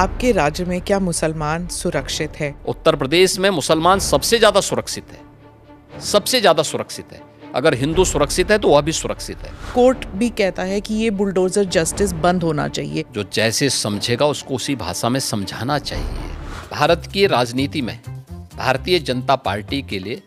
आपके राज्य में क्या मुसलमान सुरक्षित है? उत्तर प्रदेश में मुसलमान सबसे ज्यादा सुरक्षित है, सबसे ज्यादा सुरक्षित है। अगर हिंदू सुरक्षित है तो वह भी सुरक्षित है। कोर्ट भी कहता है कि ये बुलडोजर जस्टिस बंद होना चाहिए। जो जैसे समझेगा उसको उसी भाषा में समझाना चाहिए। भारत की राजनीति में भारतीय जनता पार्टी के लिए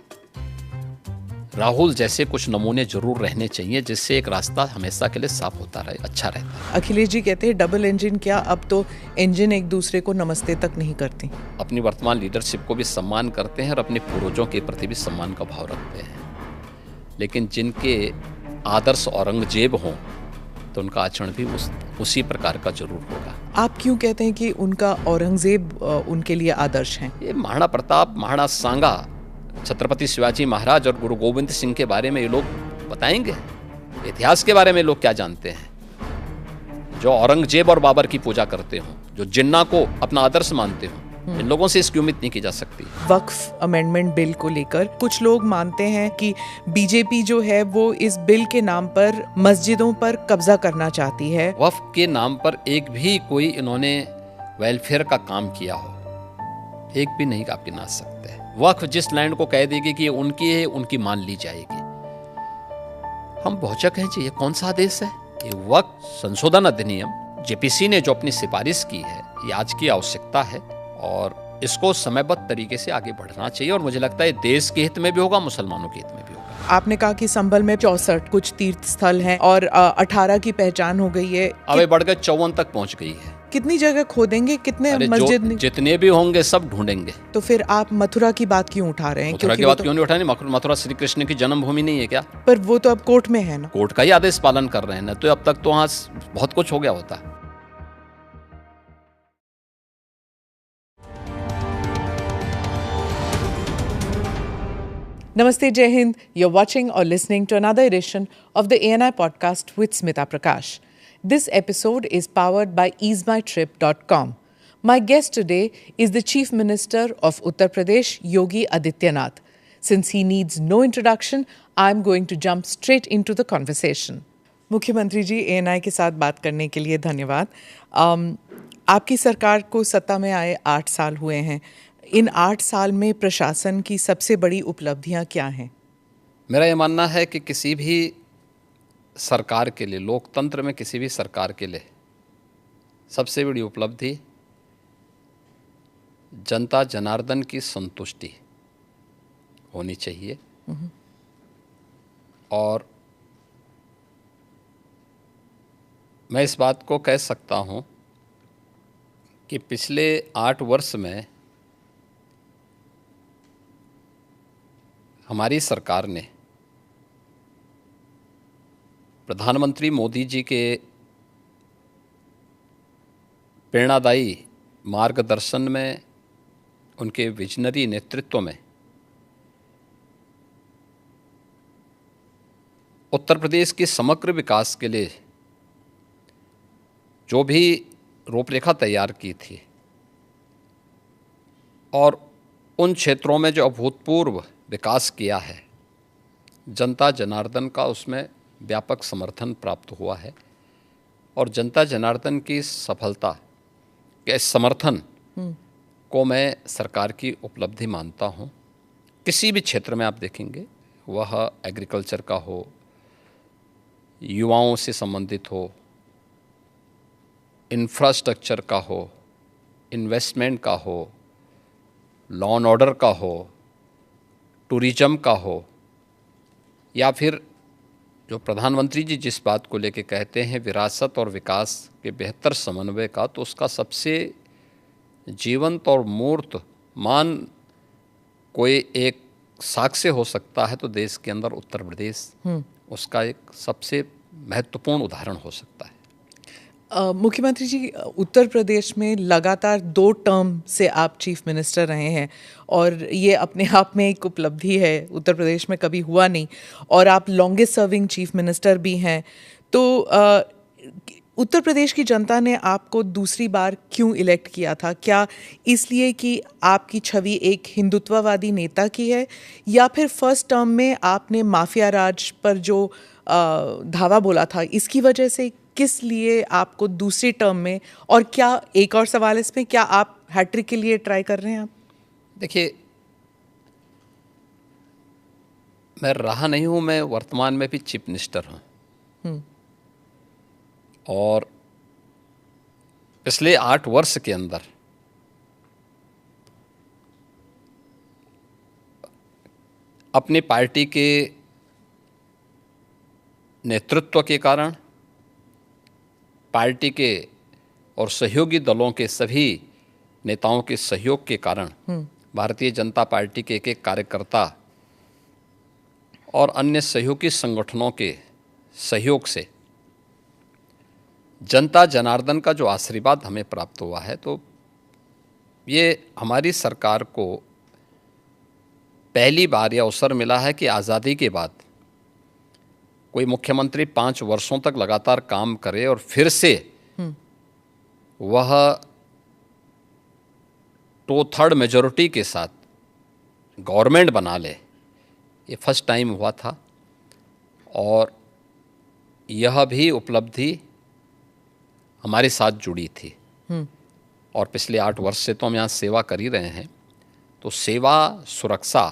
राहुल जैसे कुछ नमूने जरूर रहने चाहिए, जिससे एक रास्ता हमेशा के लिए साफ होता रहे, अच्छा रहता है। अखिलेश जी कहते हैं डबल इंजन क्या, अब तो इंजन एक दूसरे को नमस्ते तक नहीं करती। अपनी वर्तमान लीडरशिप को भी सम्मान करते हैं और अपने पूर्वजों के प्रति भी सम्मान का भाव रखते हैं, लेकिन जिनके आदर्श औरंगजेब हों तो उनका आचरण भी उसी प्रकार का जरूर होगा। आप क्यों कहते हैं कि उनका औरंगजेब उनके लिए आदर्श हैं? ये महाराणा प्रताप, महाराणा सांगा, छत्रपति शिवाजी महाराज और गुरु गोविंद सिंह के बारे में ये लोग बताएंगे? इतिहास के बारे में लोग क्या जानते हैं? जो औरंगजेब और बाबर की पूजा करते हो, जो जिन्ना को अपना आदर्श मानते हो, इन लोगों से इसकी उम्मीद नहीं की जा सकती। वक्फ अमेंडमेंट बिल को लेकर कुछ लोग मानते हैं कि बीजेपी जो है वो इस बिल के नाम पर मस्जिदों पर कब्जा करना चाहती है। वक्फ के नाम पर एक भी कोई इन्होंने वेलफेयर का काम किया हो, एक भी नहीं आप गिना सकते। वक्फ जिस लैंड को कह देगी कि ये उनकी है, उनकी मान ली जाएगी। हम बहुचक हैं जी, ये कौन सा आदेश है? ये वक्फ संशोधन अधिनियम जेपीसी ने जो अपनी सिफारिश की है, ये आज की आवश्यकता है और इसको समयबद्ध तरीके से आगे बढ़ना चाहिए। और मुझे लगता है देश के हित में भी होगा, मुसलमानों के हित में भी होगा। आपने कहा कि संभल में 64 कुछ तीर्थ स्थल हैं और 18 की पहचान हो गई है, अब बढ़कर 54 तक पहुंच गई है। कितनी जगह खोदेंगे, कितने मस्जिद जितने भी होंगे सब ढूंढेंगे। तो फिर आप मथुरा की बात क्यों उठा रहे हैं? मथुरा की बात क्यों नहीं उठानी? मथुरा श्री कृष्ण की जन्मभूमि नहीं है क्या? पर वो तो अब कोर्ट में है ना। कोर्ट का ही आदेश पालन कर रहे हैं ना, तो अब तक तो वहां बहुत कुछ हो गया होता। Namaste, Jai Hind. You're watching or listening to another edition of the ANI podcast with Smita Prakash. This episode is powered by easemytrip.com. My guest today is the Chief Minister of Uttar Pradesh, Yogi Adityanath. Since he needs no introduction, I'm going to jump straight into the conversation. मुख्यमंत्री जी, ANI के साथ बात करने के लिए धन्यवाद। आपकी सरकार को सत्ता में आए 8 साल हुए हैं। इन 8 साल में प्रशासन की सबसे बड़ी उपलब्धियां क्या हैं? मेरा ये मानना है कि किसी भी सरकार के लिए, लोकतंत्र में किसी भी सरकार के लिए सबसे बड़ी उपलब्धि जनता जनार्दन की संतुष्टि होनी चाहिए। और मैं इस बात को कह सकता हूं कि पिछले 8 वर्ष में हमारी सरकार ने प्रधानमंत्री मोदी जी के प्रेरणादायी मार्गदर्शन में, उनके विजनरी नेतृत्व में उत्तर प्रदेश के समग्र विकास के लिए जो भी रूपरेखा तैयार की थी और उन क्षेत्रों में जो अभूतपूर्व विकास किया है, जनता जनार्दन का उसमें व्यापक समर्थन प्राप्त हुआ है। और जनता जनार्दन की सफलता के समर्थन को मैं सरकार की उपलब्धि मानता हूँ। किसी भी क्षेत्र में आप देखेंगे, वह एग्रीकल्चर का हो, युवाओं से संबंधित हो, इंफ्रास्ट्रक्चर का हो, इन्वेस्टमेंट का हो, लॉ एंड ऑर्डर का हो, टूरिज्म का हो, या फिर जो प्रधानमंत्री जी जिस बात को लेके कहते हैं विरासत और विकास के बेहतर समन्वय का, तो उसका सबसे जीवंत और मूर्त मान कोई एक साक्ष्य हो सकता है तो देश के अंदर उत्तर प्रदेश उसका एक सबसे महत्वपूर्ण उदाहरण हो सकता है। मुख्यमंत्री जी, उत्तर प्रदेश में लगातार 2 टर्म से आप चीफ मिनिस्टर रहे हैं और ये अपने आप में एक उपलब्धि है, उत्तर प्रदेश में कभी हुआ नहीं, और आप लॉन्गेस्ट सर्विंग चीफ मिनिस्टर भी हैं। तो उत्तर प्रदेश की जनता ने आपको दूसरी बार क्यों इलेक्ट किया था? क्या इसलिए कि आपकी छवि एक हिंदुत्ववादी नेता की है, या फिर फर्स्ट टर्म में आपने माफिया राज पर जो धावा बोला था इसकी वजह से किस लिए आपको दूसरी टर्म में, और क्या एक और सवाल इसमें, क्या आप हैट्रिक के लिए ट्राई कर रहे हैं आप? देखिए, मैं रहा नहीं हूँ, मैं वर्तमान में भी चीफ मिनिस्टर हूँ और पिछले 8 वर्ष के अंदर अपनी पार्टी के नेतृत्व के कारण, पार्टी के और सहयोगी दलों के सभी नेताओं के सहयोग के कारण, भारतीय जनता पार्टी के एक कार्यकर्ता और अन्य सहयोगी संगठनों के सहयोग से जनता जनार्दन का जो आशीर्वाद हमें प्राप्त हुआ है, तो ये हमारी सरकार को पहली बार यह अवसर मिला है कि आज़ादी के बाद कोई मुख्यमंत्री 5 वर्षों तक लगातार काम करे और फिर से वह 2/3 मेजॉरिटी के साथ गवर्नमेंट बना ले। ये फर्स्ट टाइम हुआ था और यह भी उपलब्धि हमारे साथ जुड़ी थी। और पिछले 8 वर्ष से तो हम यहाँ सेवा कर ही रहे हैं, तो सेवा, सुरक्षा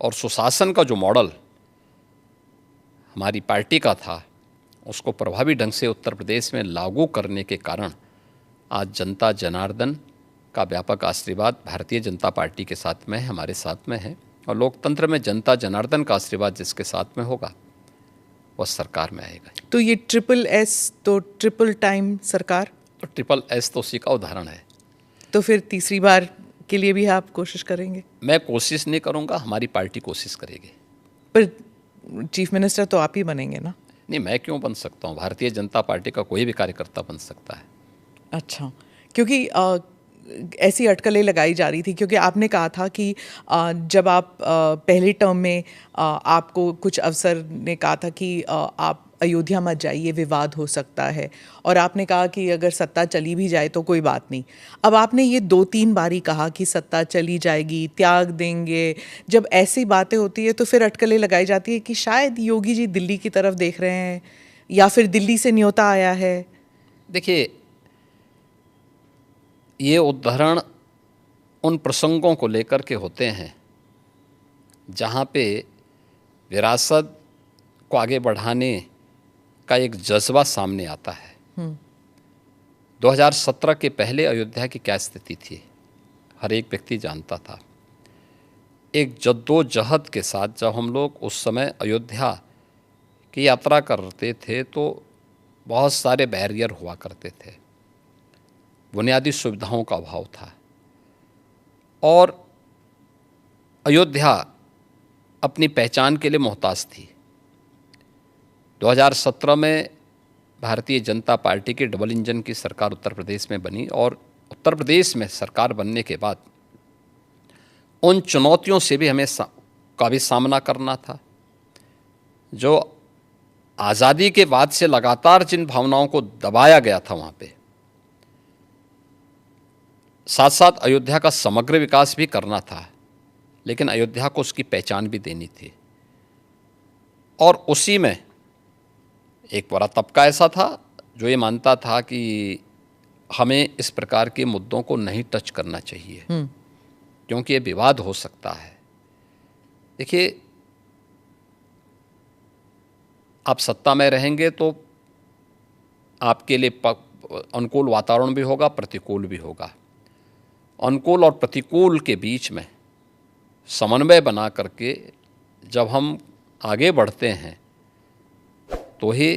और सुशासन का जो मॉडल हमारी पार्टी का था, उसको प्रभावी ढंग से उत्तर प्रदेश में लागू करने के कारण आज जनता जनार्दन का व्यापक आशीर्वाद भारतीय जनता पार्टी के साथ में है, हमारे साथ में है। और लोकतंत्र में जनता जनार्दन का आशीर्वाद जिसके साथ में होगा वह सरकार में आएगा। तो ये SSS तो ट्रिपल टाइम सरकार, तो SSS तो उसी का उदाहरण है। तो फिर तीसरी बार के लिए भी आप कोशिश करेंगे? मैं कोशिश नहीं करूंगा, हमारी पार्टी कोशिश करेगी। पर चीफ मिनिस्टर तो आप ही बनेंगे ना? नहीं, मैं क्यों बन सकता हूँ? भारतीय जनता पार्टी का कोई भी कार्यकर्ता बन सकता है। अच्छा, क्योंकि ऐसी अटकलें लगाई जा रही थी, क्योंकि आपने कहा था कि जब आप पहली टर्म में आपको कुछ अफसर ने कहा था कि आप अयोध्या मत जाइए, विवाद हो सकता है, और आपने कहा कि अगर सत्ता चली भी जाए तो कोई बात नहीं। अब आपने ये 2-3 बारी कहा कि सत्ता चली जाएगी, त्याग देंगे। जब ऐसी बातें होती है तो फिर अटकलें लगाई जाती है कि शायद योगी जी दिल्ली की तरफ देख रहे हैं या फिर दिल्ली से न्योता आया है। देखिए, ये उदाहरण उन प्रसंगों को लेकर के होते हैं जहाँ पे विरासत को आगे बढ़ाने का एक जज्बा सामने आता है। 2017 के पहले अयोध्या की क्या स्थिति थी, हर एक व्यक्ति जानता था। एक जद्दोजहद के साथ जब हम लोग उस समय अयोध्या की यात्रा करते थे तो बहुत सारे बैरियर हुआ करते थे, बुनियादी सुविधाओं का अभाव था और अयोध्या अपनी पहचान के लिए मोहताज थी। 2017 में भारतीय जनता पार्टी की डबल इंजन की सरकार उत्तर प्रदेश में बनी और उत्तर प्रदेश में सरकार बनने के बाद उन चुनौतियों से भी हमें का भी सामना करना था। जो आज़ादी के बाद से लगातार जिन भावनाओं को दबाया गया था वहाँ पे, साथ साथ अयोध्या का समग्र विकास भी करना था, लेकिन अयोध्या को उसकी पहचान भी देनी थी। और उसी में एक बड़ा तबका ऐसा था जो ये मानता था कि हमें इस प्रकार के मुद्दों को नहीं टच करना चाहिए क्योंकि ये विवाद हो सकता है। देखिए, आप सत्ता में रहेंगे तो आपके लिए अनुकूल वातावरण भी होगा, प्रतिकूल भी होगा। अनुकूल और प्रतिकूल के बीच में समन्वय बना करके जब हम आगे बढ़ते हैं तो ही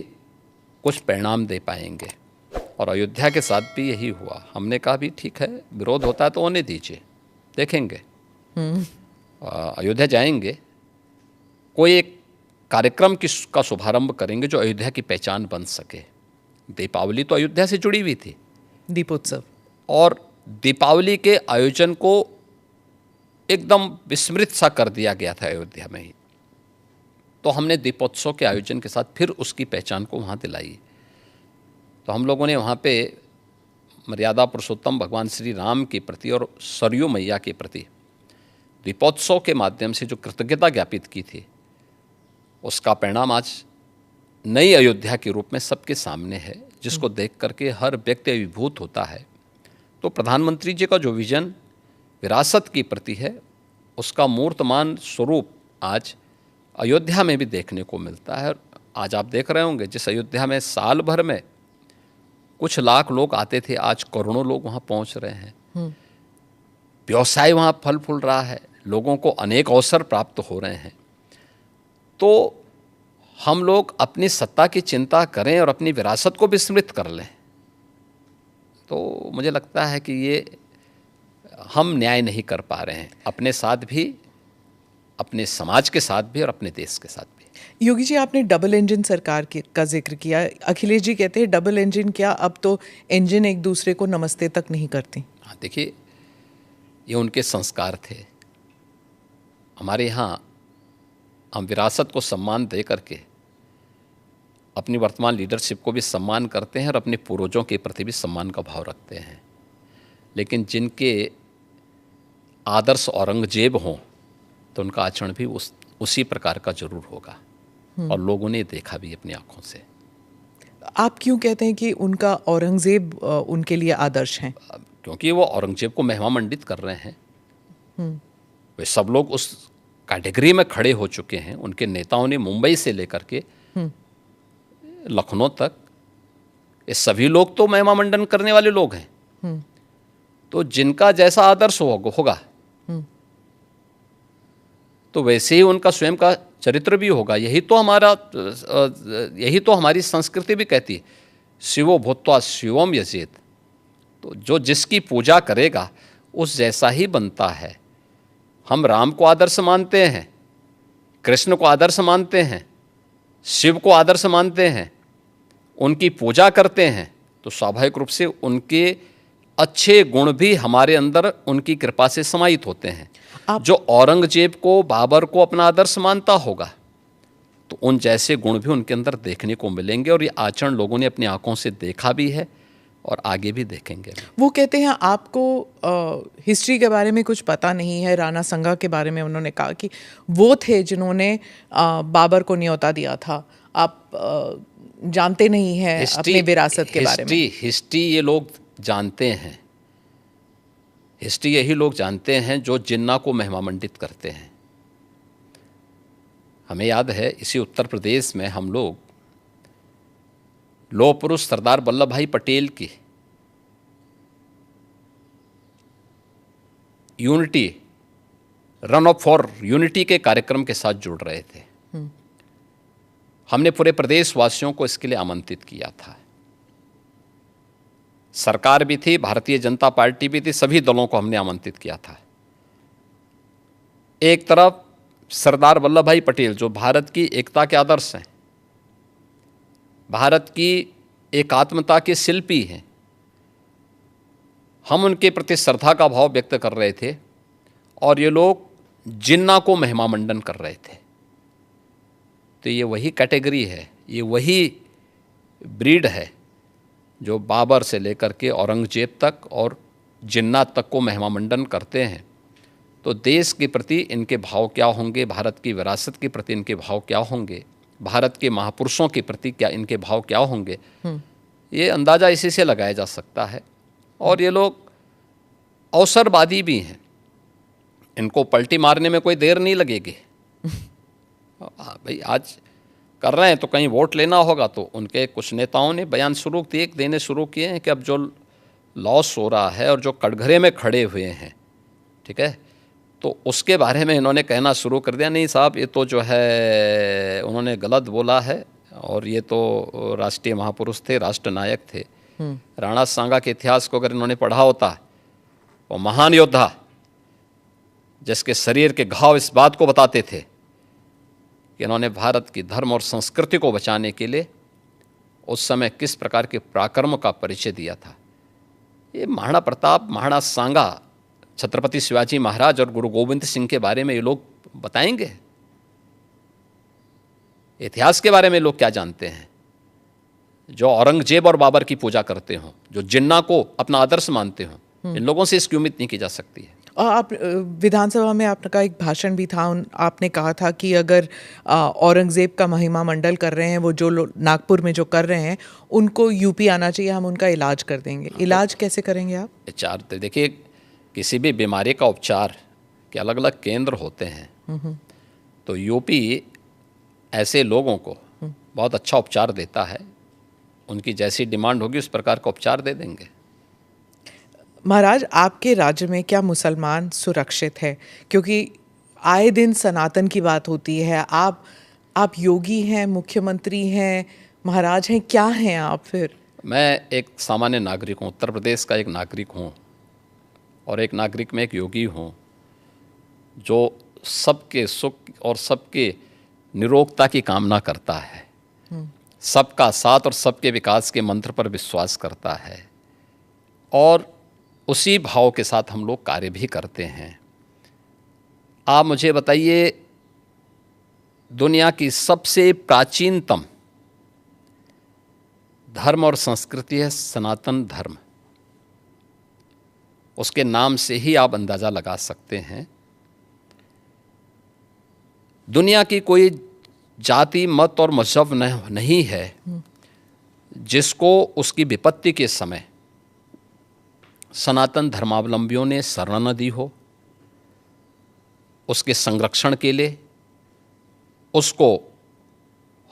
कुछ परिणाम दे पाएंगे। और अयोध्या के साथ भी यही हुआ। हमने कहा भी ठीक है, विरोध होता है तो होने दीजिए, देखेंगे। अयोध्या जाएंगे, कोई एक कार्यक्रम का शुभारंभ करेंगे जो अयोध्या की पहचान बन सके। दीपावली तो अयोध्या से जुड़ी हुई थी, दीपोत्सव, और दीपावली के आयोजन को एकदम विस्मृत सा कर दिया गया था अयोध्या में ही। तो हमने दीपोत्सव के आयोजन के साथ फिर उसकी पहचान को वहाँ दिलाई। तो हम लोगों ने वहाँ पे मर्यादा पुरुषोत्तम भगवान श्री राम के प्रति और सरयू मैया के प्रति दीपोत्सव के माध्यम से जो कृतज्ञता ज्ञापित की थी, उसका परिणाम आज नई अयोध्या के रूप में सबके सामने है, जिसको देख करके हर व्यक्ति अभिभूत होता है। तो प्रधानमंत्री जी का जो विजन विरासत की प्रति है, उसका मूर्तमान स्वरूप आज अयोध्या में भी देखने को मिलता है। आज आप देख रहे होंगे, जिस अयोध्या में साल भर में कुछ लाख लोग आते थे, आज करोड़ों लोग वहाँ पहुँच रहे हैं। व्यवसाय वहाँ फल फूल रहा है, लोगों को अनेक अवसर प्राप्त हो रहे हैं। तो हम लोग अपनी सत्ता की चिंता करें और अपनी विरासत को विस्मृत कर लें, तो मुझे लगता है कि ये हम न्याय नहीं कर पा रहे हैं, अपने साथ भी, अपने समाज के साथ भी और अपने देश के साथ भी। योगी जी, आपने डबल इंजन सरकार का जिक्र किया। अखिलेश जी कहते हैं डबल इंजन क्या, अब तो इंजन एक दूसरे को नमस्ते तक नहीं करती। हाँ, देखिए, ये उनके संस्कार थे। हमारे यहाँ हम विरासत को सम्मान दे करके अपनी वर्तमान लीडरशिप को भी सम्मान करते हैं और अपने पूर्वजों के प्रति भी सम्मान का भाव रखते हैं। लेकिन जिनके आदर्श औरंगजेब हों तो उनका आचरण भी उसी प्रकार का जरूर होगा, और लोगों ने देखा भी अपनी आंखों से। आप क्यों कहते हैं कि उनका औरंगजेब उनके लिए आदर्श हैं? क्योंकि वो औरंगजेब को महिमा मंडित कर रहे हैं। वे सब लोग उस कैटेगरी में खड़े हो चुके हैं। उनके नेताओं ने मुंबई से लेकर के लखनऊ तक, ये सभी लोग तो महिमा मंडन करने वाले लोग हैं। तो जिनका जैसा आदर्श होगा तो वैसे ही उनका स्वयं का चरित्र भी होगा। यही तो हमारी संस्कृति भी कहती है, शिवो भूत्वा शिवम यजेत। तो जो जिसकी पूजा करेगा उस जैसा ही बनता है। हम राम को आदर्श मानते हैं, कृष्ण को आदर्श मानते हैं, शिव को आदर्श मानते हैं, उनकी पूजा करते हैं, तो स्वाभाविक रूप से उनके अच्छे गुण भी हमारे अंदर उनकी कृपा से समाहित होते हैं। जो औरंगजेब को, बाबर को अपना आदर्श मानता होगा तो उन जैसे गुण भी उनके अंदर देखने को मिलेंगे, और ये आचरण लोगों ने अपनी आंखों से देखा भी है और आगे भी देखेंगे। वो कहते हैं आपको हिस्ट्री के बारे में कुछ पता नहीं है। राणा संगा के बारे में उन्होंने कहा कि वो थे जिन्होंने बाबर को न्योता दिया था। आप जानते नहीं हैं अपने विरासत के बारे में। हिस्ट्री ये लोग जानते हैं। हिस्ट्री यही लोग जानते हैं जो जिन्ना को महिमा मंडित करते हैं। हमें याद है, इसी उत्तर प्रदेश में हम लोग लौह पुरुष सरदार वल्लभ भाई पटेल की unity, run up for unity के कार्यक्रम के साथ जुड़ रहे थे। हमने पूरे प्रदेश वासियों को इसके लिए आमंत्रित किया था। सरकार भी थी, भारतीय जनता पार्टी भी थी, सभी दलों को हमने आमंत्रित किया था। एक तरफ सरदार वल्लभ भाई पटेल जो भारत की एकता के आदर्श हैं, भारत की एकात्मता के शिल्पी हैं, हम उनके प्रति श्रद्धा का भाव व्यक्त कर रहे थे, और ये लोग जिन्ना को महिमा मंडन कर रहे थे। तो ये वही कैटेगरी है, ये वही ब्रीड है जो बाबर से लेकर के औरंगजेब तक और जिन्ना तक को महिमा मंडन करते हैं। तो देश के प्रति इनके भाव क्या होंगे, भारत की विरासत के प्रति इनके भाव क्या होंगे, भारत के महापुरुषों के प्रति क्या इनके भाव क्या होंगे, ये अंदाज़ा इसी से लगाया जा सकता है। और ये लोग अवसरवादी भी हैं, इनको पलटी मारने में कोई देर नहीं लगेगी। भाई आज कर रहे हैं तो कहीं वोट लेना होगा, तो उनके कुछ नेताओं ने बयान देने शुरू किए हैं कि अब जो लॉस हो रहा है और जो कटघरे में खड़े हुए हैं, ठीक है, तो उसके बारे में इन्होंने कहना शुरू कर दिया, नहीं साहब ये तो जो है उन्होंने गलत बोला है, और ये तो राष्ट्रीय महापुरुष थे, राष्ट्र नायक थे। राणा सांगा के इतिहास को अगर इन्होंने पढ़ा होता, वो महान योद्धा जिसके शरीर के घाव इस बात को बताते थे कि इन्होंने भारत की धर्म और संस्कृति को बचाने के लिए उस समय किस प्रकार के पराक्रम का परिचय दिया था। ये महाराणा प्रताप, महाराणा सांगा, छत्रपति शिवाजी महाराज और गुरु गोविंद सिंह के बारे में ये लोग बताएंगे। इतिहास के बारे में लोग क्या जानते हैं? जो औरंगजेब और बाबर की पूजा करते हों, जो जिन्ना को अपना आदर्श मानते हों, इन लोगों से इसकी उम्मीद नहीं की जा सकती है। और आप विधानसभा में आपका एक भाषण भी था, आपने कहा था कि अगर औरंगज़ेब का महिमा मंडल कर रहे हैं वो जो लोग नागपुर में जो कर रहे हैं उनको यूपी आना चाहिए, हम उनका इलाज कर देंगे। इलाज कैसे करेंगे आप? उपचार तो देखिए, किसी भी बीमारी का उपचार के अलग अलग केंद्र होते हैं। तो यूपी ऐसे लोगों को बहुत अच्छा उपचार देता है, उनकी जैसी डिमांड होगी उस प्रकार का उपचार दे देंगे। महाराज, आपके राज्य में क्या मुसलमान सुरक्षित है? क्योंकि आए दिन सनातन की बात होती है। आप योगी हैं, मुख्यमंत्री हैं, महाराज हैं, क्या हैं आप फिर? मैं एक सामान्य नागरिक हूँ, उत्तर प्रदेश का एक नागरिक हूँ, और एक नागरिक में एक योगी हूँ जो सबके सुख और सबके निरोगता की कामना करता है, सबका साथ और सबके विकास के मंत्र पर विश्वास करता है, और उसी भाव के साथ हम लोग कार्य भी करते हैं। आप मुझे बताइए, दुनिया की सबसे प्राचीनतम धर्म और संस्कृति है सनातन धर्म। उसके नाम से ही आप अंदाज़ा लगा सकते हैं दुनिया की कोई जाति, मत और मजहब नहीं है जिसको उसकी विपत्ति के समय सनातन धर्मावलंबियों ने शरण न दी हो, उसके संरक्षण के लिए उसको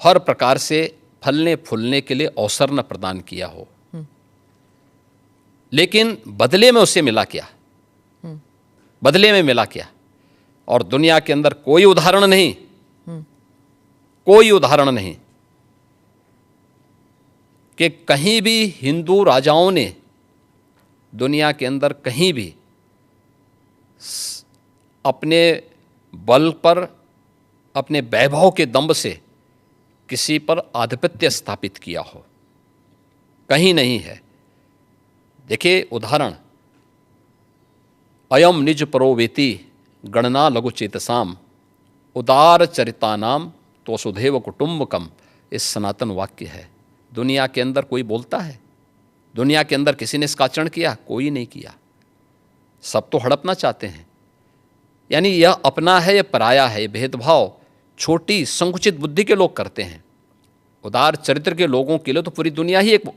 हर प्रकार से फलने फूलने के लिए अवसर न प्रदान किया हो। लेकिन बदले में उसे मिला क्या? बदले में मिला क्या? और दुनिया के अंदर कोई उदाहरण नहीं, कोई उदाहरण नहीं कि कहीं भी हिंदू राजाओं ने दुनिया के अंदर कहीं भी अपने बल पर, अपने वैभव के दंभ से किसी पर आधिपत्य स्थापित किया हो, कहीं नहीं है। देखिए उदाहरण, अयम निज परोवेति गणना लघु चेतसाम उदार चरितानाम तो वसुधैव कुटुंबकम, इस सनातन वाक्य है। दुनिया के अंदर कोई बोलता है? दुनिया के अंदर किसी ने इसका आचरण किया? कोई नहीं किया। सब तो हड़पना चाहते हैं। यानी यह अपना है, यह पराया है, भेदभाव छोटी संकुचित बुद्धि के लोग करते हैं। उदार चरित्र के लोगों के लिए तो पूरी दुनिया ही एक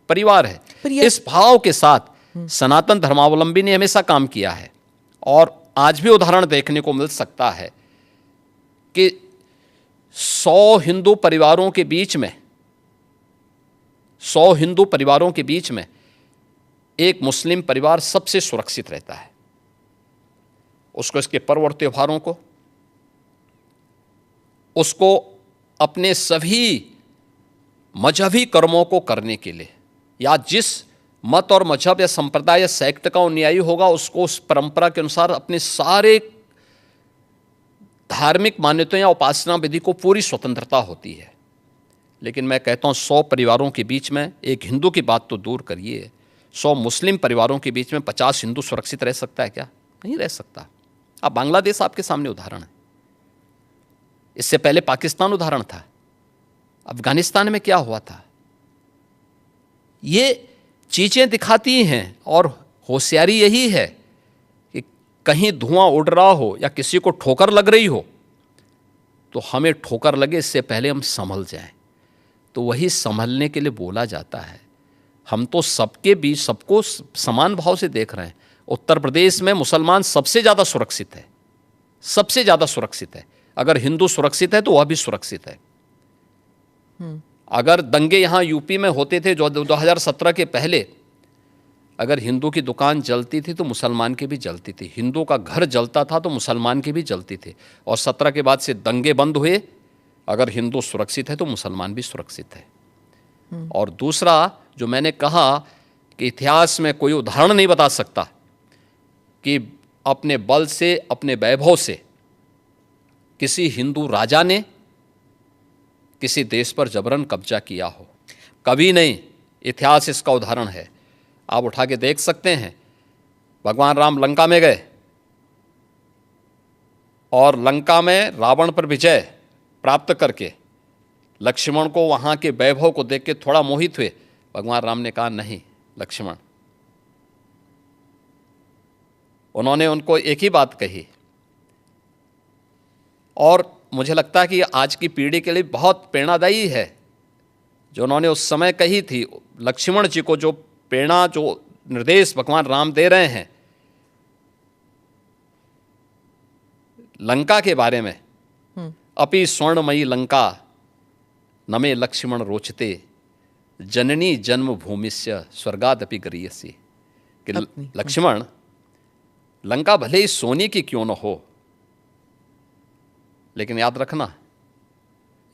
परिवार है। इस भाव के साथ सनातन धर्मावलंबी ने हमेशा काम किया है, और आज भी उदाहरण देखने को मिल सकता है कि 100 हिंदू परिवारों के बीच में, 100 हिंदू परिवारों के बीच में एक मुस्लिम परिवार सबसे सुरक्षित रहता है। उसको इसके पर्व और त्योहारों को, उसको अपने सभी मजहबी कर्मों को करने के लिए, या जिस मत और मजहब या संप्रदाय या सेक्ट का अनुयायी होगा उसको उस परंपरा के अनुसार अपने सारे धार्मिक मान्यताओं या उपासना विधि को पूरी स्वतंत्रता होती है। लेकिन मैं कहता हूँ 100 परिवारों के बीच में, एक हिंदू की बात तो दूर करिए, 100 मुस्लिम परिवारों के बीच में 50 हिंदू सुरक्षित रह सकता है क्या? नहीं रह सकता। अब बांग्लादेश आपके सामने उदाहरण है, इससे पहले पाकिस्तान उदाहरण था, अफगानिस्तान में क्या हुआ था। ये चीजें दिखाती हैं, और होशियारी यही है कि कहीं धुआं उड़ रहा हो या किसी को ठोकर लग रही हो तो हमें ठोकर लगे इससे पहले हम संभल जाएं। तो वही संभलने के लिए बोला जाता है। हम तो सबके बीच सबको समान भाव से देख रहे हैं। उत्तर प्रदेश में मुसलमान सबसे ज़्यादा सुरक्षित है, सबसे ज़्यादा सुरक्षित है। अगर हिंदू सुरक्षित है तो वह भी सुरक्षित है। अगर दंगे यहाँ यूपी में होते थे जो 2017 के पहले, अगर हिंदू की दुकान जलती थी तो मुसलमान की भी जलती थी, हिंदू का घर जलता था तो मुसलमान की भी जलती थी। और 17 के बाद से दंगे बंद हुए। अगर हिंदू सुरक्षित है तो मुसलमान भी सुरक्षित है। और दूसरा जो मैंने कहा कि इतिहास में कोई उदाहरण नहीं बता सकता कि अपने बल से, अपने वैभव से किसी हिंदू राजा ने किसी देश पर जबरन कब्जा किया हो, कभी नहीं। इतिहास इसका उदाहरण है, आप उठा के देख सकते हैं। भगवान राम लंका में गए और लंका में रावण पर विजय प्राप्त करके लक्ष्मण को वहाँ के वैभव को देख के थोड़ा मोहित हुए। भगवान राम ने कहा, नहीं लक्ष्मण, उन्होंने उनको एक ही बात कही, और मुझे लगता है कि आज की पीढ़ी के लिए बहुत प्रेरणादायी है जो उन्होंने उस समय कही थी। लक्ष्मण जी को जो प्रेरणा, जो निर्देश भगवान राम दे रहे हैं लंका के बारे में, अपि स्वर्णमयी लंका नमे लक्ष्मण रोचते, जननी जन्म भूमिस्य स्वर्गादपि गरीयसी, कि लक्ष्मण, लंका भले ही सोने की क्यों न हो, लेकिन याद रखना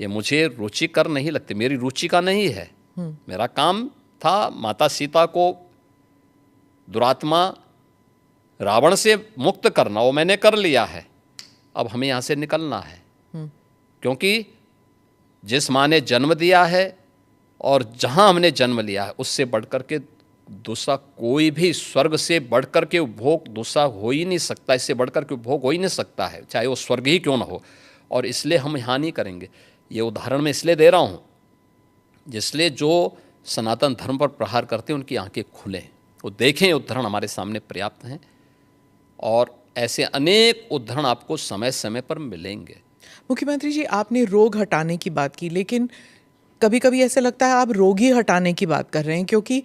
ये मुझे रुचिकर नहीं लगती, मेरी रुचि का नहीं है। मेरा काम था माता सीता को दुरात्मा रावण से मुक्त करना, वो मैंने कर लिया है। अब हमें यहाँ से निकलना है, क्योंकि जिस माँ ने जन्म दिया है और जहाँ हमने जन्म लिया है उससे बढ़कर के दूसरा कोई भी, स्वर्ग से बढ़कर के उपभोग दूसरा हो ही नहीं सकता, इससे बढ़कर के उपभोग हो ही नहीं सकता है, चाहे वो स्वर्ग ही क्यों ना हो। और इसलिए हम यहाँ नहीं करेंगे। ये उदाहरण मैं इसलिए दे रहा हूँ जिसलिए जो सनातन धर्म पर प्रहार करते हैं उनकी आंखें खुलें, वो देखें। उदाहरण हमारे सामने पर्याप्त हैं और ऐसे अनेक उदाहरण आपको समय समय पर मिलेंगे। मुख्यमंत्री जी, आपने रोग हटाने की बात की, लेकिन कभी कभी ऐसा लगता है आप रोग ही हटाने की बात कर रहे हैं, क्योंकि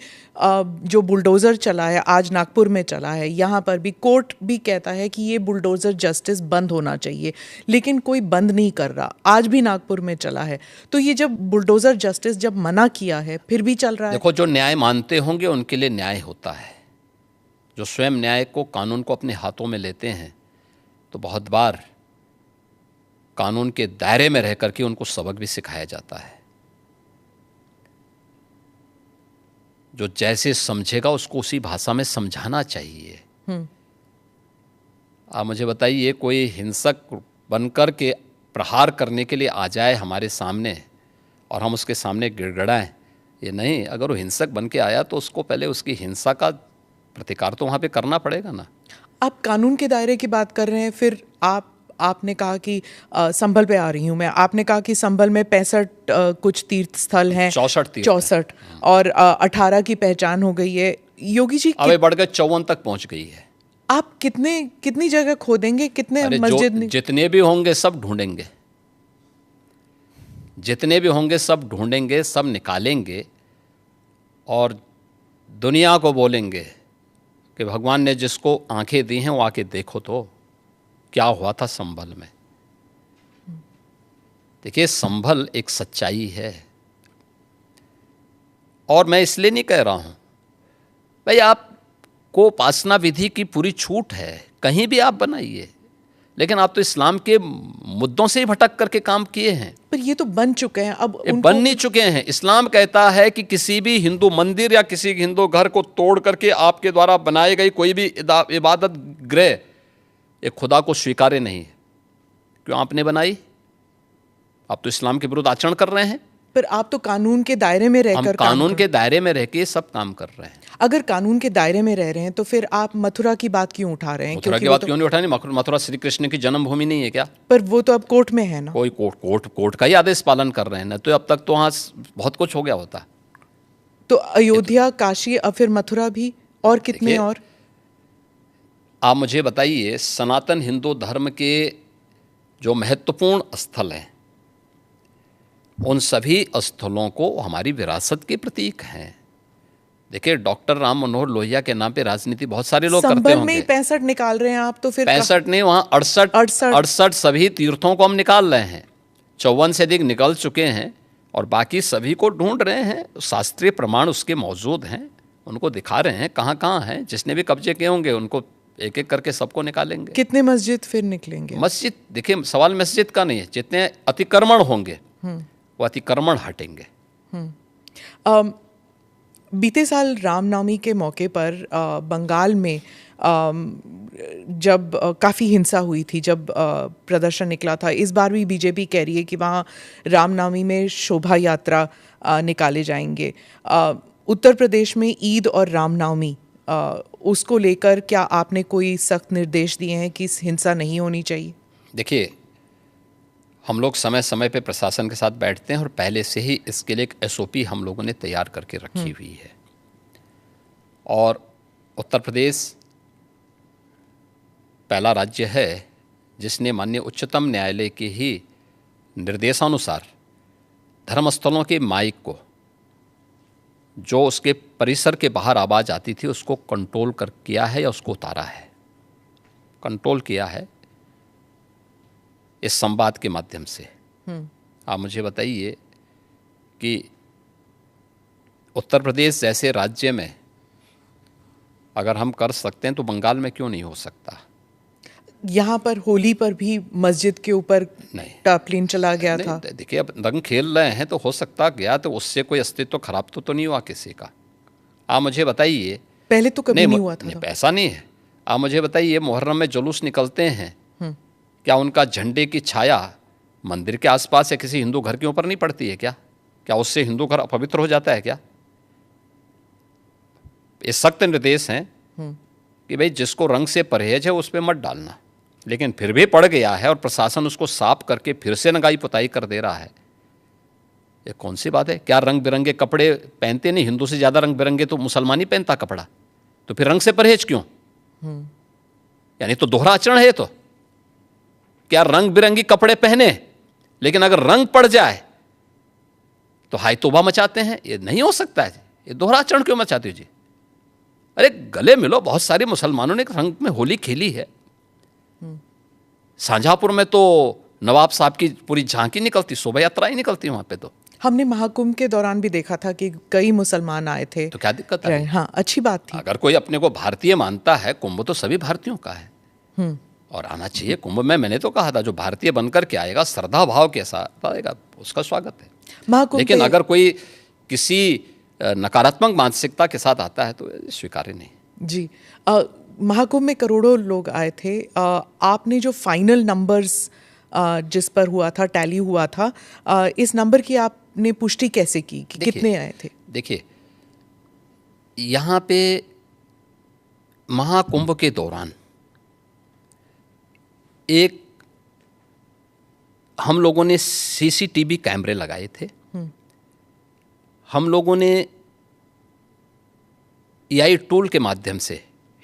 जो बुलडोज़र चला है, आज नागपुर में चला है, यहाँ पर भी कोर्ट भी कहता है कि ये बुलडोज़र जस्टिस बंद होना चाहिए, लेकिन कोई बंद नहीं कर रहा। आज भी नागपुर में चला है, तो ये जब बुलडोज़र जस्टिस जब मना किया है फिर भी चल रहा है। देखो, जो न्याय मानते होंगे उनके लिए न्याय होता है। जो स्वयं न्याय को, कानून को अपने हाथों में लेते हैं, तो बहुत बार कानून के दायरे में रह करके उनको सबक भी सिखाया जाता है। जो जैसे समझेगा उसको उसी भाषा में समझाना चाहिए। आप मुझे बताइए, कोई हिंसक बनकर के प्रहार करने के लिए आ जाए हमारे सामने और हम उसके सामने गिड़गिड़ाएं, ये नहीं। अगर वो हिंसक बन के आया तो उसको पहले उसकी हिंसा का प्रतिकार तो वहाँ पे करना पड़ेगा ना। आप कानून के दायरे की बात कर रहे हैं, फिर आपने कहा कि संभल पे आ रही हूँ मैं, आपने कहा कि संभल में 65 कुछ तीर्थ स्थल हैं, 64 और 18 की पहचान हो गई है। योगी जी अब बढ़ गए 54 तक पहुँच गई है। आप कितनी जगह खोदेंगे, कितने मस्जिद? जितने भी होंगे सब ढूंढेंगे, जितने भी होंगे सब ढूंढेंगे, सब निकालेंगे और दुनिया को बोलेंगे कि भगवान ने जिसको आंखें दी हैं वो आके देखो तो क्या हुआ था संभल में। देखिए, संभल एक सच्चाई है और मैं इसलिए नहीं कह रहा हूं भाई आपको उपासना विधि की पूरी छूट है, कहीं भी आप बनाइए, लेकिन आप तो इस्लाम के मुद्दों से ही भटक करके काम किए हैं। पर ये तो बन चुके हैं, अब बन नहीं चुके हैं। इस्लाम कहता है कि किसी भी हिंदू मंदिर या किसी हिंदू घर को तोड़ करके आपके द्वारा बनाई गई कोई भी इबादत गृह एक खुदा को स्वीकार्य नहीं है। क्यों आपने बनाई? आप तो इस्लाम के विरुद्ध आचरण कर रहे हैं। पर आप तो कानून के दायरे में रहकर, हम कानून के दायरे में रह के सब काम कर रहे हैं। अगर कानून के दायरे में रह रहे हैं तो फिर आप मथुरा की बात क्यों उठा रहे हैं? मथुरा की बात क्यों नहीं उठानी? मथुरा श्री कृष्ण की जन्मभूमि नहीं है क्या? पर वो तो अब कोर्ट में है ना। कोई कोर्ट का ही आदेश पालन कर रहे हैं ना, तो अब तक तो वहाँ बहुत कुछ हो गया होता। तो अयोध्या, काशी, अब फिर मथुरा भी, और कितने और? आप मुझे बताइए, सनातन हिंदू धर्म के जो महत्वपूर्ण स्थल हैं उन सभी स्थलों को हमारी विरासत के प्रतीक हैं। देखिए, डॉक्टर राम मनोहर लोहिया के नाम पे राजनीति बहुत सारे लोग करते होंगे। संभल में 65 निकाल रहे हैं आप, तो फिर 65 नहीं, वहाँ 68 सभी तीर्थों को हम निकाल रहे हैं। 54 से अधिक निकल चुके हैं और बाकी सभी को ढूंढ रहे हैं। शास्त्रीय प्रमाण उसके मौजूद हैं, उनको दिखा रहे हैं कहाँ कहाँ हैं। जिसने भी कब्जे किए होंगे उनको एक एक करके सबको निकालेंगे। कितने मस्जिद फिर निकलेंगे? मस्जिद, देखिए, सवाल मस्जिद का नहीं है, जितने अतिक्रमण होंगे वो अतिक्रमण हटेंगे। बीते साल रामनवमी के मौके पर बंगाल में जब काफ़ी हिंसा हुई थी, जब प्रदर्शन निकला था, इस बार भी बीजेपी कह रही है कि वहाँ रामनवमी में शोभा यात्रा निकाले जाएंगे। उत्तर प्रदेश में ईद और रामनवमी, उसको लेकर क्या आपने कोई सख्त निर्देश दिए हैं कि हिंसा नहीं होनी चाहिए? देखिए, हम लोग समय समय पे प्रशासन के साथ बैठते हैं और पहले से ही इसके लिए एक SOP हम लोगों ने तैयार करके रखी हुई है। और उत्तर प्रदेश पहला राज्य है जिसने माननीय उच्चतम न्यायालय के ही निर्देशानुसार धर्मस्थलों के माइक को, जो उसके परिसर के बाहर आवाज़ आती थी, उसको कंट्रोल कर किया है या उसको उतारा है, कंट्रोल किया है इस संवाद के माध्यम से। आप मुझे बताइए कि उत्तर प्रदेश जैसे राज्य में अगर हम कर सकते हैं तो बंगाल में क्यों नहीं हो सकता? यहाँ पर होली पर भी मस्जिद के ऊपर नहीं, टार्पलिन चला गया था। देखिए, अब रंग खेल रहे हैं तो हो सकता गया, तो उससे कोई अस्तित्व खराब तो नहीं हुआ किसी का? आप मुझे बताइए। पहले तो कभी नहीं हुआ था। नहीं, ऐसा नहीं है। आप मुझे बताइए, मुहर्रम में जुलूस निकलते हैं, क्या उनका झंडे की छाया मंदिर के आसपास या किसी हिंदू घर के ऊपर नहीं पड़ती है क्या? क्या उससे हिंदू घर अपवित्र हो जाता है क्या? ये सख्त निर्देश हैं कि भाई जिसको रंग से परहेज है उस पर मत डालना, लेकिन फिर भी पड़ गया है और प्रशासन उसको साफ करके फिर से नगाई पुताई कर दे रहा है। ये कौन सी बात है? क्या रंग बिरंगे कपड़े पहनते नहीं? हिंदू से ज़्यादा रंग बिरंगे तो मुसलमान ही पहनता कपड़ा, तो फिर रंग से परहेज क्यों? यानी तो दोहरा आचरण है। तो क्या रंग बिरंगी कपड़े पहने, लेकिन अगर रंग पड़ जाए तो हाय तौबा मचाते हैं? ये नहीं हो सकता है। ये दोहरा आचरण क्यों मचाते हो जी? अरे गले मिलो। बहुत सारे मुसलमानों ने रंग में होली खेली है। शाहजहांपुर में तो नवाब साहब की पूरी झांकी निकलती, शोभा यात्राएं निकलती वहां पे। तो हमने महाकुंभ के दौरान भी देखा था कि कई मुसलमान आए थे। तो क्या दिक्कत है? हाँ, अच्छी बात थी। अगर कोई अपने को भारतीय मानता है, कुंभ तो सभी भारतीयों का है और आना चाहिए कुंभ में। मैंने तो कहा था जो भारतीय बनकर के आएगा, श्रद्धा भाव के साथ आएगा, उसका स्वागत है। लेकिन अगर कोई किसी नकारात्मक मानसिकता के साथ आता है तो स्वीकार्य नहीं। जी, महाकुंभ में करोड़ों लोग आए थे। आपने जो फाइनल नंबर्स जिस पर हुआ था, टैली हुआ था, इस नंबर की आपने पुष्टि कैसे की कि कितने आए थे? देखिए, यहाँ पे महाकुंभ के दौरान एक हम लोगों ने सीसीटीवी कैमरे लगाए थे। हम लोगों ने एआई टूल के माध्यम से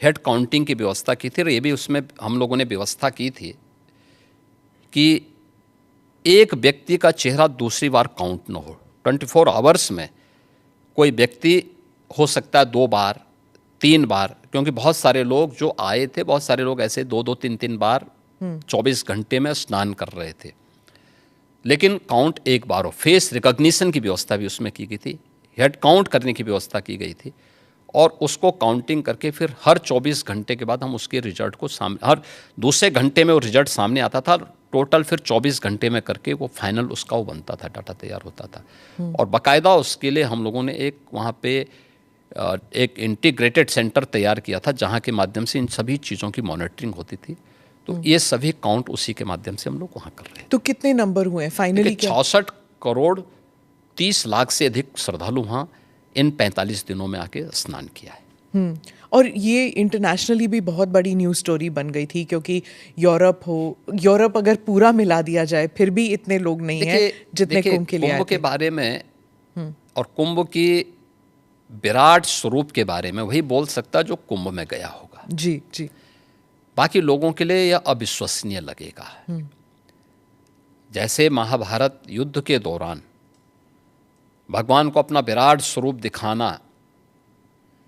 हेड काउंटिंग की व्यवस्था की थी और ये भी उसमें हम लोगों ने व्यवस्था की थी कि एक व्यक्ति का चेहरा दूसरी बार काउंट न हो। 24 आवर्स में कोई व्यक्ति हो सकता है 2 बार 3 बार, क्योंकि बहुत सारे लोग जो आए थे, बहुत सारे लोग ऐसे 2-2 3-3 बार 24 घंटे में स्नान कर रहे थे, लेकिन काउंट एक बार हो। फेस रिकॉग्निशन की व्यवस्था भी उसमें की गई थी, हेड काउंट करने की व्यवस्था की गई थी और उसको काउंटिंग करके फिर हर 24 घंटे के बाद हम उसके रिजल्ट को सामने, हर दूसरे घंटे में वो रिजल्ट सामने आता था। टोटल फिर 24 घंटे में करके वो फाइनल उसका वो बनता था, डाटा तैयार होता था। और बाकायदा उसके लिए हम लोगों ने एक वहाँ पे एक इंटीग्रेटेड सेंटर तैयार किया था जहाँ के माध्यम से इन सभी चीज़ों की मॉनिटरिंग होती थी। तो ये सभी काउंट उसी के माध्यम से हम लोग वहाँ कर रहे हैं। तो कितने नंबर हुए फाइनली? 66 करोड़ 30 लाख से अधिक श्रद्धालु वहाँ इन 45 दिनों में आके स्नान किया है। और ये इंटरनेशनली भी बहुत बड़ी न्यूज़ स्टोरी बन गई थी, क्योंकि यूरोप अगर पूरा मिला दिया जाए फिर भी इतने लोग नहीं हैं जितने कुंभ के लिए आए थे। कुंभ के बारे में और कुंभ की विराट स्वरूप के बारे में वही बोल सकता जो कुंभ में गया होगा। जी जी। बाकी लोगों के लिए यह अविश्वसनीय लगेगा। जैसे महाभारत युद्ध के दौरान भगवान को अपना विराट स्वरूप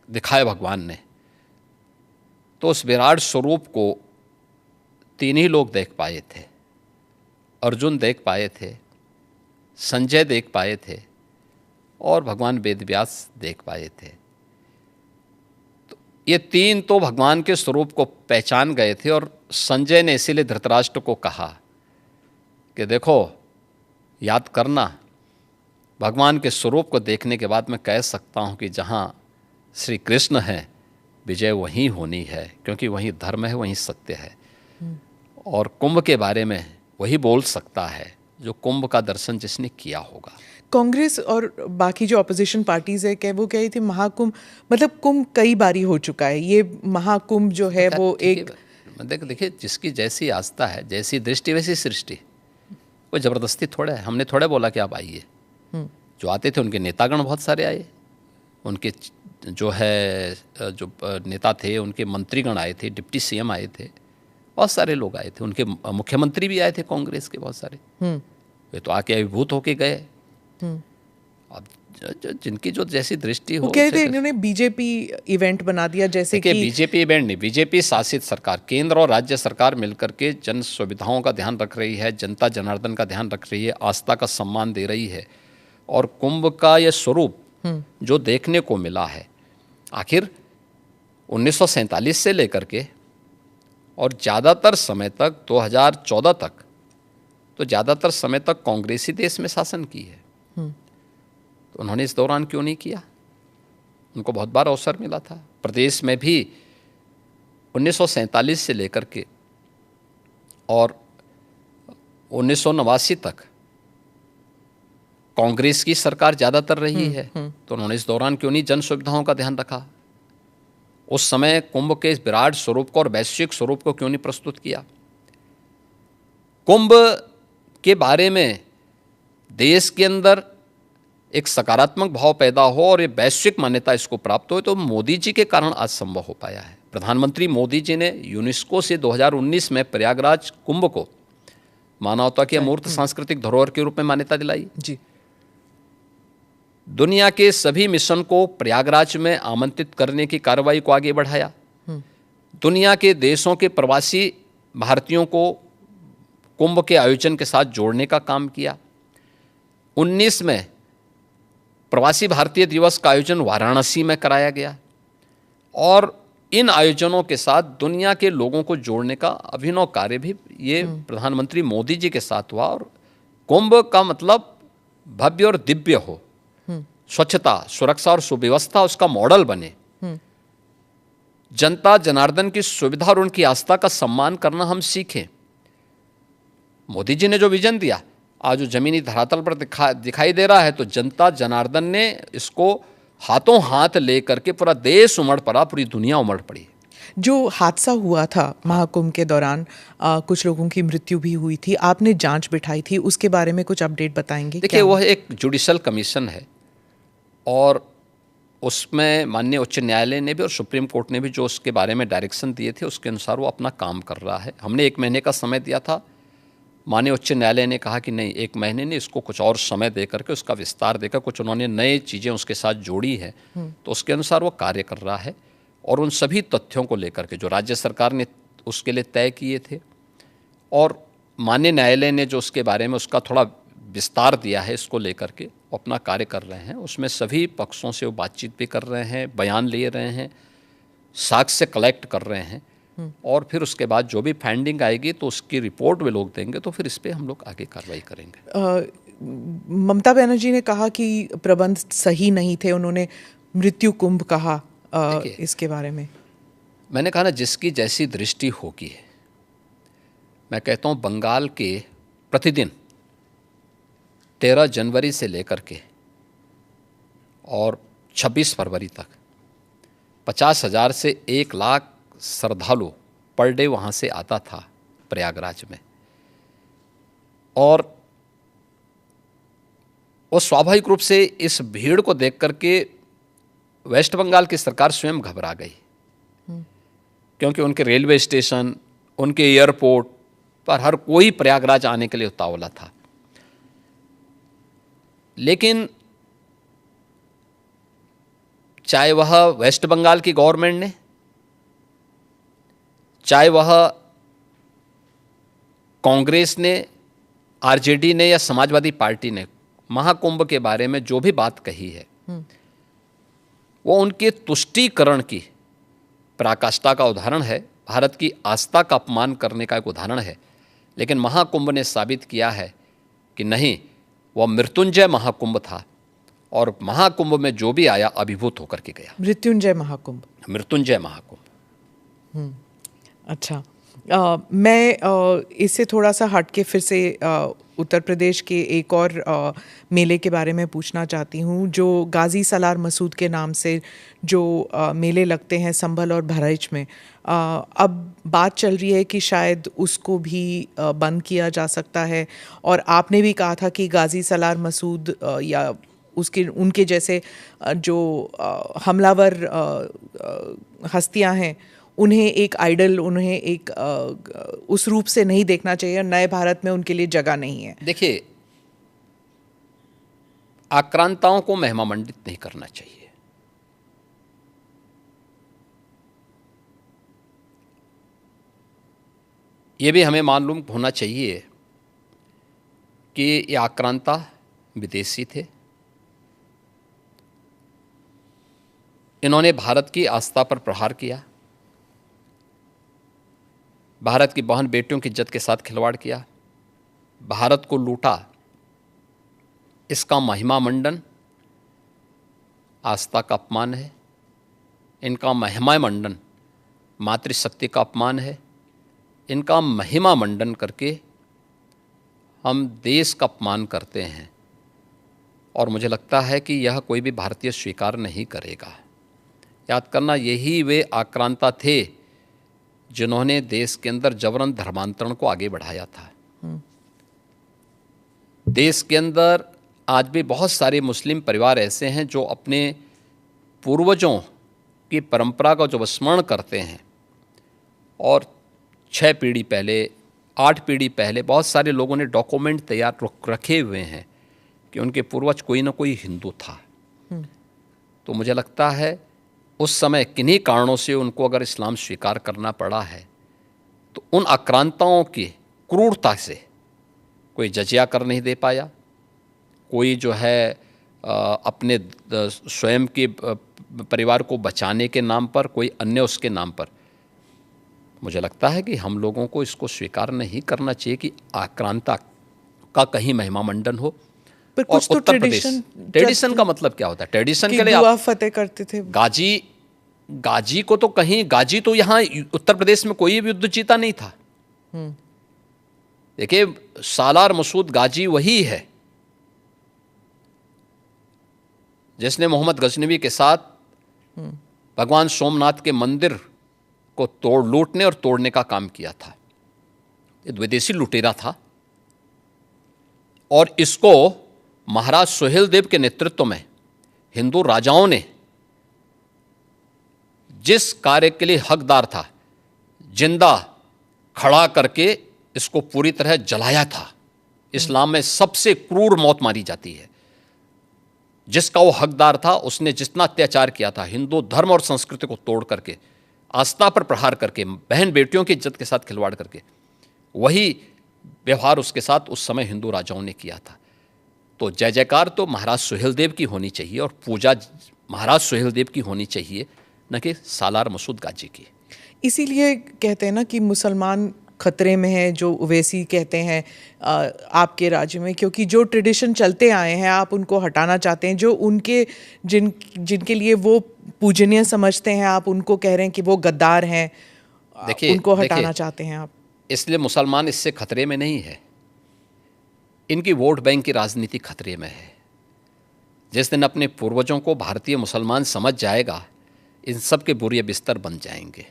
दिखाया भगवान ने, तो उस विराट स्वरूप को 3 ही लोग देख पाए थे। अर्जुन देख पाए थे, संजय देख पाए थे और भगवान वेदव्यास देख पाए थे। तो ये 3 तो भगवान के स्वरूप को पहचान गए थे और संजय ने इसीलिए धृतराष्ट्र को कहा कि देखो, याद करना, भगवान के स्वरूप को देखने के बाद मैं कह सकता हूँ कि जहाँ श्री कृष्ण हैं विजय वहीं होनी है, क्योंकि वहीं धर्म है, वहीं सत्य है। और कुंभ के बारे में वही बोल सकता है जो कुंभ का दर्शन जिसने किया होगा। कांग्रेस और बाकी जो अपोजिशन पार्टीज है वो कही थी महाकुंभ, मतलब कुंभ कई बारी हो चुका है, ये महाकुंभ जो है वो एक देखिए, जिसकी जैसी आस्था है, जैसी दृष्टि वैसी सृष्टि। कोई ज़बरदस्ती थोड़ा है। हमने थोड़ा बोला कि आप आइए। जो आते थे उनके नेतागण बहुत सारे आए, उनके जो नेता थे, उनके मंत्रीगण आए थे, डिप्टी सीएम आए थे, बहुत सारे लोग आए थे, उनके मुख्यमंत्री भी आए थे कांग्रेस के बहुत सारे। वे तो आके अभिभूत होके गए। अब जिनकी जो जैसी दृष्टि हो, वो कह रहे थे इन्होंने बीजेपी इवेंट बना दिया, जैसे कि बीजेपी इवेंट नहीं, बीजेपी शासित सरकार, केंद्र और राज्य सरकार मिलकर के जन सुविधाओं का ध्यान रख रही है, जनता जनार्दन का ध्यान रख रही है, आस्था का सम्मान दे रही है। और कुंभ का यह स्वरूप जो देखने को मिला है, आखिर 1947 से लेकर के और ज़्यादातर समय तक 2014 तक, तो ज़्यादातर समय तक कांग्रेस ही देश में शासन की है। तो उन्होंने इस दौरान क्यों नहीं किया? उनको बहुत बार अवसर मिला था। प्रदेश में भी 1947 से लेकर के और 1989 तक कांग्रेस की सरकार ज़्यादातर रही है। तो उन्होंने इस दौरान क्यों नहीं जन सुविधाओं का ध्यान रखा? उस समय कुंभ के इस विराट स्वरूप को और वैश्विक स्वरूप को क्यों नहीं प्रस्तुत किया? कुंभ के बारे में देश के अंदर एक सकारात्मक भाव पैदा हो और ये वैश्विक मान्यता इसको प्राप्त हो, तो मोदी जी के कारण आज संभव हो पाया है। प्रधानमंत्री मोदी जी ने यूनेस्को से 2019 में प्रयागराज कुंभ को मानवता की अमूर्त सांस्कृतिक धरोहर के रूप में मान्यता दिलाई जी। दुनिया के सभी मिशन को प्रयागराज में आमंत्रित करने की कार्रवाई को आगे बढ़ाया। दुनिया के देशों के प्रवासी भारतीयों को कुंभ के आयोजन के साथ जोड़ने का काम किया। 19 में प्रवासी भारतीय दिवस का आयोजन वाराणसी में कराया गया और इन आयोजनों के साथ दुनिया के लोगों को जोड़ने का अभिनव कार्य भी ये प्रधानमंत्री मोदी जी के साथ हुआ। और कुंभ का मतलब भव्य और दिव्य हो, स्वच्छता, सुरक्षा और सुव्यवस्था उसका मॉडल बने, जनता जनार्दन की सुविधा और उनकी आस्था का सम्मान करना हम सीखें। मोदी जी ने जो विजन दिया आज जो जमीनी धरातल पर दिखाई दे रहा है, तो जनता जनार्दन ने इसको हाथों हाथ लेकर के पूरा देश उमड़ पड़ा, पूरी दुनिया उमड़ पड़ी। जो हादसा हुआ था महाकुंभ के दौरान, कुछ लोगों की मृत्यु भी हुई थी, आपने जांच बिठाई थी, उसके बारे में कुछ अपडेट बताएंगे? देखिए, वह एक जुडिशल कमीशन है और उसमें माननीय उच्च न्यायालय ने भी और सुप्रीम कोर्ट ने भी जो उसके बारे में डायरेक्शन दिए थे उसके अनुसार वो अपना काम कर रहा है। हमने 1 महीने का समय दिया था, माननीय उच्च न्यायालय ने कहा कि नहीं, 1 महीने नहीं, इसको कुछ और समय दे करके उसका विस्तार देकर कुछ उन्होंने नए चीज़ें उसके साथ जोड़ी हैं, तो उसके अनुसार वो कार्य कर रहा है। और उन सभी तथ्यों को लेकर के जो राज्य सरकार ने उसके लिए तय किए थे और माननीय न्यायालय ने जो उसके बारे में उसका थोड़ा विस्तार दिया है, इसको लेकर के वो अपना कार्य कर रहे हैं। उसमें सभी पक्षों से वो बातचीत भी कर रहे हैं, बयान ले रहे हैं, साक्ष्य कलेक्ट कर रहे हैं और फिर उसके बाद जो भी फाइंडिंग आएगी तो उसकी रिपोर्ट वे लोग देंगे, तो फिर इस पर हम लोग आगे कार्रवाई करेंगे। ममता बनर्जी ने कहा कि प्रबंध सही नहीं थे, उन्होंने मृत्यु कुंभ कहा, इसके बारे में मैंने कहा ना, जिसकी जैसी दृष्टि होगी है। मैं कहता हूँ बंगाल के प्रतिदिन 13 जनवरी से लेकर के और 26 फरवरी तक 50,000 से 1 लाख श्रद्धालु पर डे वहाँ से आता था प्रयागराज में। और वो स्वाभाविक रूप से इस भीड़ को देख करके वेस्ट बंगाल की सरकार स्वयं घबरा गई, क्योंकि उनके रेलवे स्टेशन, उनके एयरपोर्ट पर हर कोई प्रयागराज आने के लिए उतावला था। लेकिन चाहे वह वेस्ट बंगाल की गवर्नमेंट ने, चाहे वह कांग्रेस ने, आरजेडी ने या समाजवादी पार्टी ने महाकुंभ के बारे में जो भी बात कही है वो उनके तुष्टीकरण की पराकाष्ठा का उदाहरण है, भारत की आस्था का अपमान करने का एक उदाहरण है। लेकिन महाकुंभ ने साबित किया है कि नहीं, वह मृत्युंजय महाकुंभ था और महाकुंभ में जो भी आया अभिभूत होकर के गया। मृत्युंजय महाकुंभ, मृत्युंजय महाकुंभ। अच्छा, मैं इससे थोड़ा सा हटके फिर से उत्तर प्रदेश के एक और मेले के बारे में पूछना चाहती हूँ, जो गाजी सलार मसूद के नाम से जो मेले लगते हैं संभल और बहराइच में। अब बात चल रही है कि शायद उसको भी बंद किया जा सकता है, और आपने भी कहा था कि गाजी सलार मसूद या उनके जैसे जो हमलावर हस्तियां हैं उन्हें एक आइडल, उन्हें एक उस रूप से नहीं देखना चाहिए और नए भारत में उनके लिए जगह नहीं है? देखिए, आक्रांताओं को महिमामंडित नहीं करना चाहिए। ये भी हमें मालूम होना चाहिए कि ये आक्रांता विदेशी थे। इन्होंने भारत की आस्था पर प्रहार किया, भारत की बहन बेटियों की इज्जत के साथ खिलवाड़ किया, भारत को लूटा। इसका महिमा मंडन आस्था का अपमान है। इनका महिमा मंडन मातृशक्ति का अपमान है। इनका महिमा मंडन करके हम देश का अपमान करते हैं और मुझे लगता है कि यह कोई भी भारतीय स्वीकार नहीं करेगा। याद करना, यही वे आक्रांता थे जिन्होंने देश के अंदर जबरन धर्मांतरण को आगे बढ़ाया था। देश के अंदर आज भी बहुत सारे मुस्लिम परिवार ऐसे हैं जो अपने पूर्वजों की परंपरा का जो विस्मरण करते हैं और 6 पीढ़ी पहले, 8 पीढ़ी पहले बहुत सारे लोगों ने डॉक्यूमेंट तैयार रखे हुए हैं कि उनके पूर्वज कोई ना कोई हिंदू था। तो मुझे लगता है उस समय किन्हीं कारणों से उनको अगर इस्लाम स्वीकार करना पड़ा है तो उन आक्रांताओं की क्रूरता से कोई जजिया कर नहीं दे पाया, कोई जो है अपने स्वयं के परिवार को बचाने के नाम पर, कोई अन्य उसके नाम पर। मुझे लगता है कि हम लोगों को इसको स्वीकार नहीं करना चाहिए कि आक्रांता का कहीं महिमा मंडन हो। पर कुछ तो ट्रेडिशन का मतलब क्या होता है? ट्रेडिशन के लिए दुआ फतेह करते थे। गाजी को तो कहीं, गाजी तो यहाँ उत्तर प्रदेश में कोई भी युद्ध जीता नहीं था। देखिए, सालार मसूद गाजी वही है जिसने मोहम्मद गजनवी के साथ भगवान सोमनाथ के मंदिर को लूटने और तोड़ने का काम किया था। ये विदेशी लुटेरा था और इसको महाराज सुहेलदेव के नेतृत्व में हिंदू राजाओं ने जिस कार्य के लिए हकदार था, जिंदा खड़ा करके इसको पूरी तरह जलाया था। इस्लाम में सबसे क्रूर मौत मारी जाती है। जिसका वो हकदार था उसने जितना अत्याचार किया था, हिंदू धर्म और संस्कृति को तोड़ करके, आस्था पर प्रहार करके, बहन बेटियों की इज्जत के साथ खिलवाड़ करके, वही व्यवहार उसके साथ उस समय हिंदू राजाओं ने किया था। तो जय जयकार तो महाराज सुहेलदेव की होनी चाहिए और पूजा महाराज सुहेलदेव की होनी चाहिए, न कि सालार मसूद गाजी की। इसीलिए कहते हैं ना कि मुसलमान खतरे में है, जो ओवैसी कहते हैं आपके राज्य में, क्योंकि जो ट्रेडिशन चलते आए हैं आप उनको हटाना चाहते हैं। जो उनके जिनके लिए वो पूजनीय समझते हैं, आप उनको कह रहे हैं कि वो गद्दार हैं, उनको हटाना चाहते हैं आप। इसलिए मुसलमान इससे खतरे में नहीं है, इनकी वोट बैंक की राजनीति खतरे में है। जिस दिन अपने पूर्वजों को भारतीय मुसलमान समझ जाएगा, इन सब के बोरिया बिस्तर बन जाएंगे।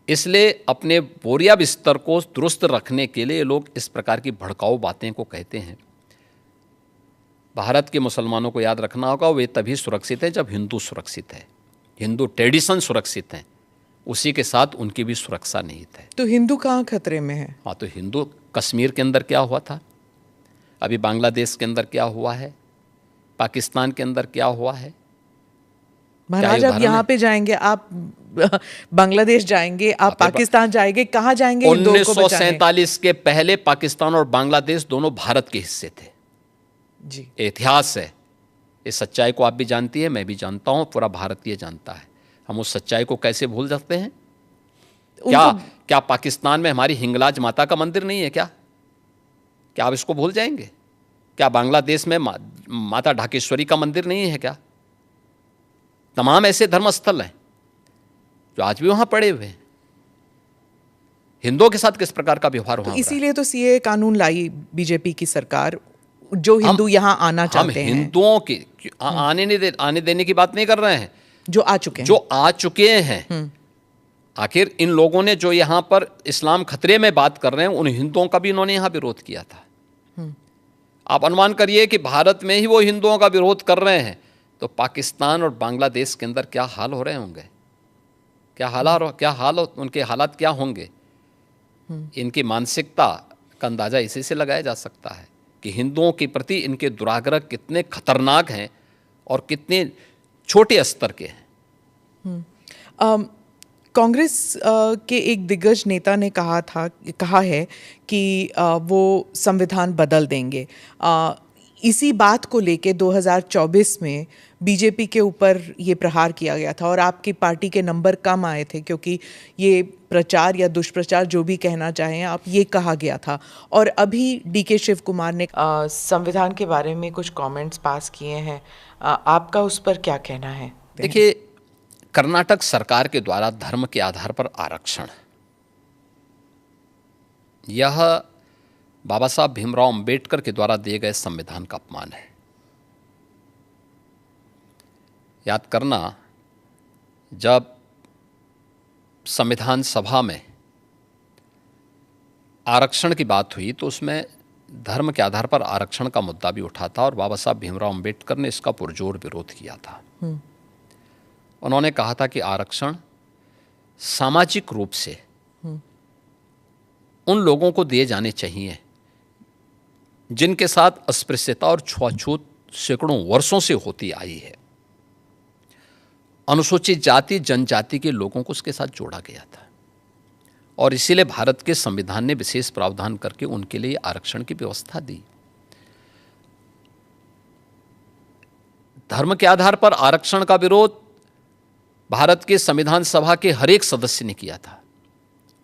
इसलिए अपने बोरिया बिस्तर को दुरुस्त रखने के लिए लोग इस प्रकार की भड़काऊ बातें को कहते हैं। भारत के मुसलमानों को याद रखना होगा, वे तभी सुरक्षित हैं जब हिंदू सुरक्षित है, हिंदू ट्रेडिशन सुरक्षित हैं, उसी के साथ उनकी भी सुरक्षा निहित है। तो हिंदू कहाँ खतरे में है? हाँ, तो हिंदू, कश्मीर के अंदर क्या हुआ था, अभी बांग्लादेश के अंदर क्या हुआ है, पाकिस्तान के अंदर क्या हुआ है। महाराज, आप यहाँ पे जाएंगे, आप बांग्लादेश जाएंगे, आप पाकिस्तान जाएंगे, कहाँ जाएंगे? 1947 के पहले पाकिस्तान और बांग्लादेश दोनों भारत के हिस्से थे जी। इतिहास है, इस सच्चाई को आप भी जानती है, मैं भी जानता हूँ, पूरा भारतीय जानता है। हम उस सच्चाई को कैसे भूल सकते हैं? क्या पाकिस्तान में हमारी हिंगलाज माता का मंदिर नहीं है क्या आप इसको भूल जाएंगे? क्या बांग्लादेश में माता ढाकेश्वरी का मंदिर नहीं है क्या? तमाम ऐसे धर्मस्थल हैं जो आज भी वहां पड़े हुए हैं। हिंदुओं के साथ किस प्रकार का व्यवहार हुआ? इसीलिए तो सीए कानून लाई बीजेपी की सरकार, जो हिंदू यहाँ आना चाहते हैं। हम हिंदुओं की आने देने की बात नहीं कर रहे हैं, जो आ चुके हैं। आखिर इन लोगों ने जो यहाँ पर इस्लाम खतरे में बात कर रहे हैं, उन हिंदुओं का भी इन्होंने यहाँ विरोध किया था। आप अनुमान करिए कि भारत में ही वो हिंदुओं का विरोध कर रहे हैं, तो पाकिस्तान और बांग्लादेश के अंदर क्या हाल हो रहे होंगे। क्या हाल उनके हालात क्या होंगे। इनकी मानसिकता का अंदाज़ा इसी से लगाया जा सकता है कि हिंदुओं के प्रति इनके दुराग्रह कितने खतरनाक हैं और कितने छोटे स्तर के हैं। कांग्रेस के एक दिग्गज नेता ने कहा है कि वो संविधान बदल देंगे। इसी बात को लेके 2024 में बीजेपी के ऊपर ये प्रहार किया गया था और आपकी पार्टी के नंबर कम आए थे क्योंकि ये प्रचार या दुष्प्रचार जो भी कहना चाहें आप, ये कहा गया था। और अभी डीके शिव कुमार ने संविधान के बारे में कुछ कमेंट्स पास किए हैं। आपका उस पर क्या कहना है? देखिए, कर्नाटक सरकार के द्वारा धर्म के आधार पर आरक्षण, यह बाबा साहब भीमराव अंबेडकर के द्वारा दिए गए संविधान का अपमान है। याद करना, जब संविधान सभा में आरक्षण की बात हुई तो उसमें धर्म के आधार पर आरक्षण का मुद्दा भी उठा था और बाबा साहब भीमराव अंबेडकर ने इसका पुरजोर विरोध किया था। उन्होंने कहा था कि आरक्षण सामाजिक रूप से उन लोगों को दिए जाने चाहिए जिनके साथ अस्पृश्यता और छुआछूत सैकड़ों वर्षों से होती आई है। अनुसूचित जाति जनजाति के लोगों को उसके साथ जोड़ा गया था और इसीलिए भारत के संविधान ने विशेष प्रावधान करके उनके लिए आरक्षण की व्यवस्था दी। धर्म के आधार पर आरक्षण का विरोध भारत के संविधान सभा के हर एक सदस्य ने किया था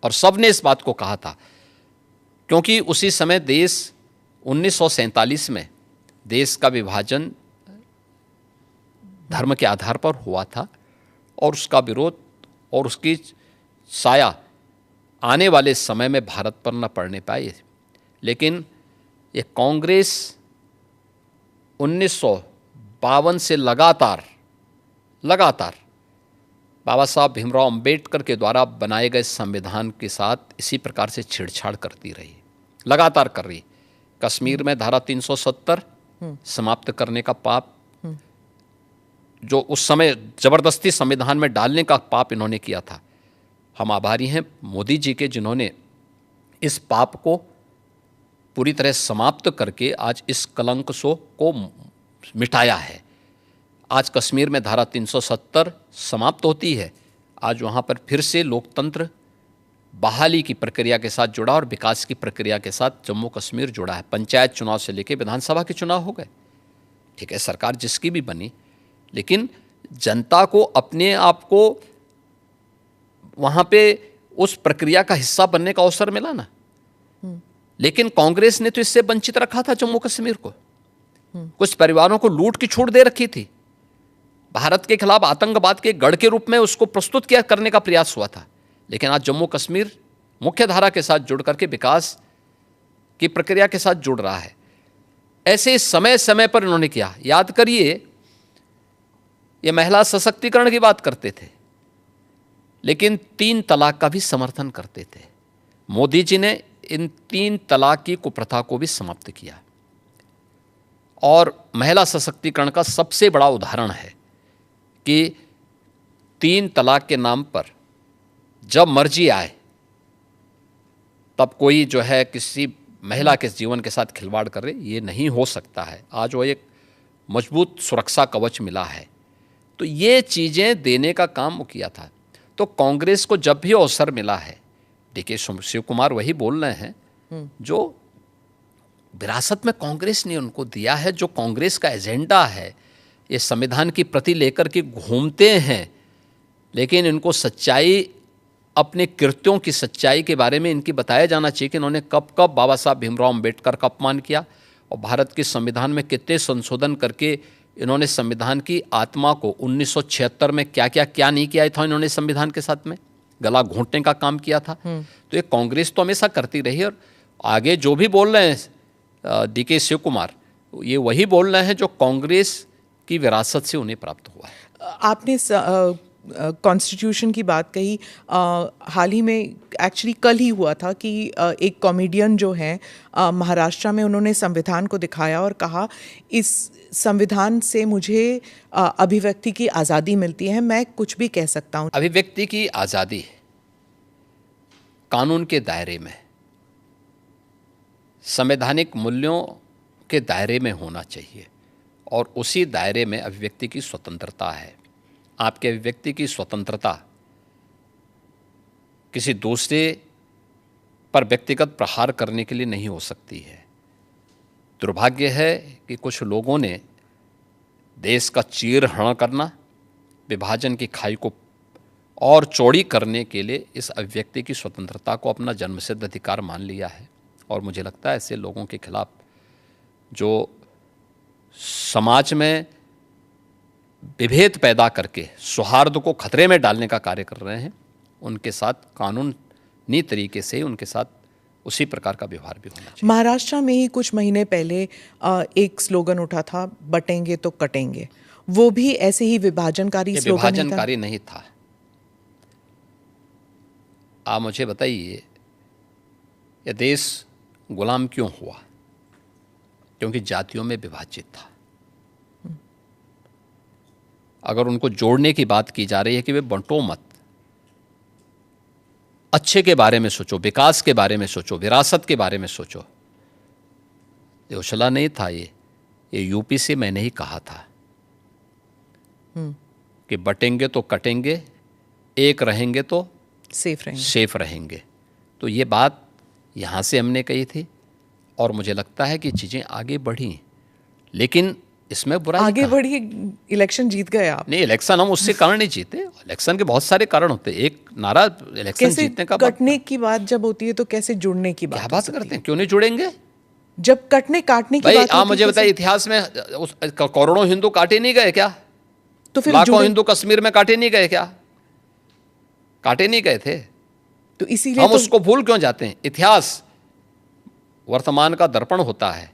और सबने इस बात को कहा था, क्योंकि उसी समय देश 1947 में देश का विभाजन धर्म के आधार पर हुआ था और उसका विरोध और उसकी साया आने वाले समय में भारत पर न पड़ने पाए। लेकिन ये कांग्रेस 1952 से लगातार बाबा साहब भीमराव अंबेडकर के द्वारा बनाए गए संविधान के साथ इसी प्रकार से छेड़छाड़ करती रही, लगातार कर रही। कश्मीर में धारा 370 समाप्त करने का पाप, जो उस समय जबरदस्ती संविधान में डालने का पाप इन्होंने किया था। हम आभारी हैं मोदी जी के, जिन्होंने इस पाप को पूरी तरह समाप्त करके आज इस कलंक को मिटाया है। आज कश्मीर में धारा 370 समाप्त होती है। आज वहाँ पर फिर से लोकतंत्र बहाली की प्रक्रिया के साथ जुड़ा और विकास की प्रक्रिया के साथ जम्मू कश्मीर जुड़ा है। पंचायत चुनाव से लेकर विधानसभा के चुनाव हो गए। ठीक है, सरकार जिसकी भी बनी, लेकिन जनता को अपने आप को वहाँ पे उस प्रक्रिया का हिस्सा बनने का अवसर मिला ना। लेकिन कांग्रेस ने तो इससे वंचित रखा था जम्मू कश्मीर को। कुछ परिवारों को लूट की छूट दे रखी थी। भारत के खिलाफ आतंकवाद के गढ़ के रूप में उसको प्रस्तुत किया करने का प्रयास हुआ था। लेकिन आज जम्मू कश्मीर मुख्य धारा के साथ जुड़ करके विकास की प्रक्रिया के साथ जुड़ रहा है। ऐसे समय समय पर इन्होंने किया। याद करिए, ये महिला सशक्तिकरण की बात करते थे, लेकिन 3 तलाक का भी समर्थन करते थे। मोदी जी ने इन 3 तलाक की कुप्रथा को भी समाप्त किया। और महिला सशक्तिकरण का सबसे बड़ा उदाहरण है कि 3 तलाक के नाम पर जब मर्जी आए तब कोई जो है किसी महिला के जीवन के साथ खिलवाड़ कर रहे, ये नहीं हो सकता है। आज वो एक मजबूत सुरक्षा कवच मिला है। तो ये चीज़ें देने का काम वो किया था। तो कांग्रेस को जब भी अवसर मिला है, डीके शिव कुमार वही बोल रहे हैं जो विरासत में कांग्रेस ने उनको दिया है, जो कांग्रेस का एजेंडा है। ये संविधान की प्रति लेकर के घूमते हैं, लेकिन इनको सच्चाई, अपने कृत्यों की सच्चाई के बारे में इनकी बताया जाना चाहिए कि इन्होंने कब कब बाबा साहब भीमराव अंबेडकर का अपमान किया और भारत के संविधान में कितने संशोधन करके इन्होंने संविधान की आत्मा को 1976 में क्या नहीं किया था इन्होंने संविधान के साथ में गला घोंटने का काम किया था। तो ये कांग्रेस तो हमेशा करती रही। और आगे जो भी बोल रहे हैं डीके शिव कुमार, ये वही बोल रहे हैं जो कांग्रेस की विरासत से उन्हें प्राप्त हुआ है। आपने कॉन्स्टिट्यूशन की बात कही, हाल ही में एक्चुअली कल ही हुआ था कि एक कॉमेडियन जो हैं महाराष्ट्र में, उन्होंने संविधान को दिखाया और कहा इस संविधान से मुझे अभिव्यक्ति की आज़ादी मिलती है, मैं कुछ भी कह सकता हूँ। अभिव्यक्ति की आज़ादी कानून के दायरे में, संवैधानिक मूल्यों के दायरे में होना चाहिए और उसी दायरे में अभिव्यक्ति की स्वतंत्रता है। आपकी अभिव्यक्ति की स्वतंत्रता किसी दूसरे पर व्यक्तिगत प्रहार करने के लिए नहीं हो सकती है। दुर्भाग्य है कि कुछ लोगों ने देश का चीरहरण करना, विभाजन की खाई को और चौड़ी करने के लिए इस अभिव्यक्ति की स्वतंत्रता को अपना जन्मसिद्ध अधिकार मान लिया है। और मुझे लगता है ऐसे लोगों के खिलाफ जो समाज में विभेद पैदा करके सौहार्द को खतरे में डालने का कार्य कर रहे हैं, उनके साथ कानूनी तरीके से उनके साथ उसी प्रकार का व्यवहार भी होना चाहिए। महाराष्ट्र में ही कुछ महीने पहले एक स्लोगन उठा था, बटेंगे तो कटेंगे। वो भी ऐसे ही विभाजनकारी स्लोगन ही था? विभाजनकारी नहीं था। आप मुझे बताइए, यह देश गुलाम क्यों हुआ? क्योंकि जातियों में विभाजित था। अगर उनको जोड़ने की बात की जा रही है कि वे बंटो मत, अच्छे के बारे में सोचो, विकास के बारे में सोचो, विरासत के बारे में सोचो। ये उछला नहीं था, ये यूपी से मैंने ही कहा था कि बटेंगे तो कटेंगे, एक रहेंगे तो सेफ रहेंगे। तो ये बात यहाँ से हमने कही थी और मुझे लगता है कि चीज़ें आगे बढ़ी, लेकिन इसमें बुराई आगे बढ़ी। इलेक्शन जीत गए आप? नहीं, इलेक्शन हम उससे कारण नहीं जीते। इलेक्शन के बहुत सारे कारण होते हैं। एक नारा इलेक्शन जीतने का, कटने की बात जब होती है तो कैसे जुड़ने की बात? क्या बात करते हैं, क्यों नहीं जुड़ेंगे? जब कटने काटने की भाई बात आप मुझे बताइए, इतिहास में करोड़ों हिंदू काटे नहीं गए क्या? तो फिर लाखों हिंदू कश्मीर में काटे नहीं गए क्या? काटे नहीं गए थे। तो इसीलिए हम उसको भूल क्यों जाते हैं? इतिहास वर्तमान का दर्पण होता है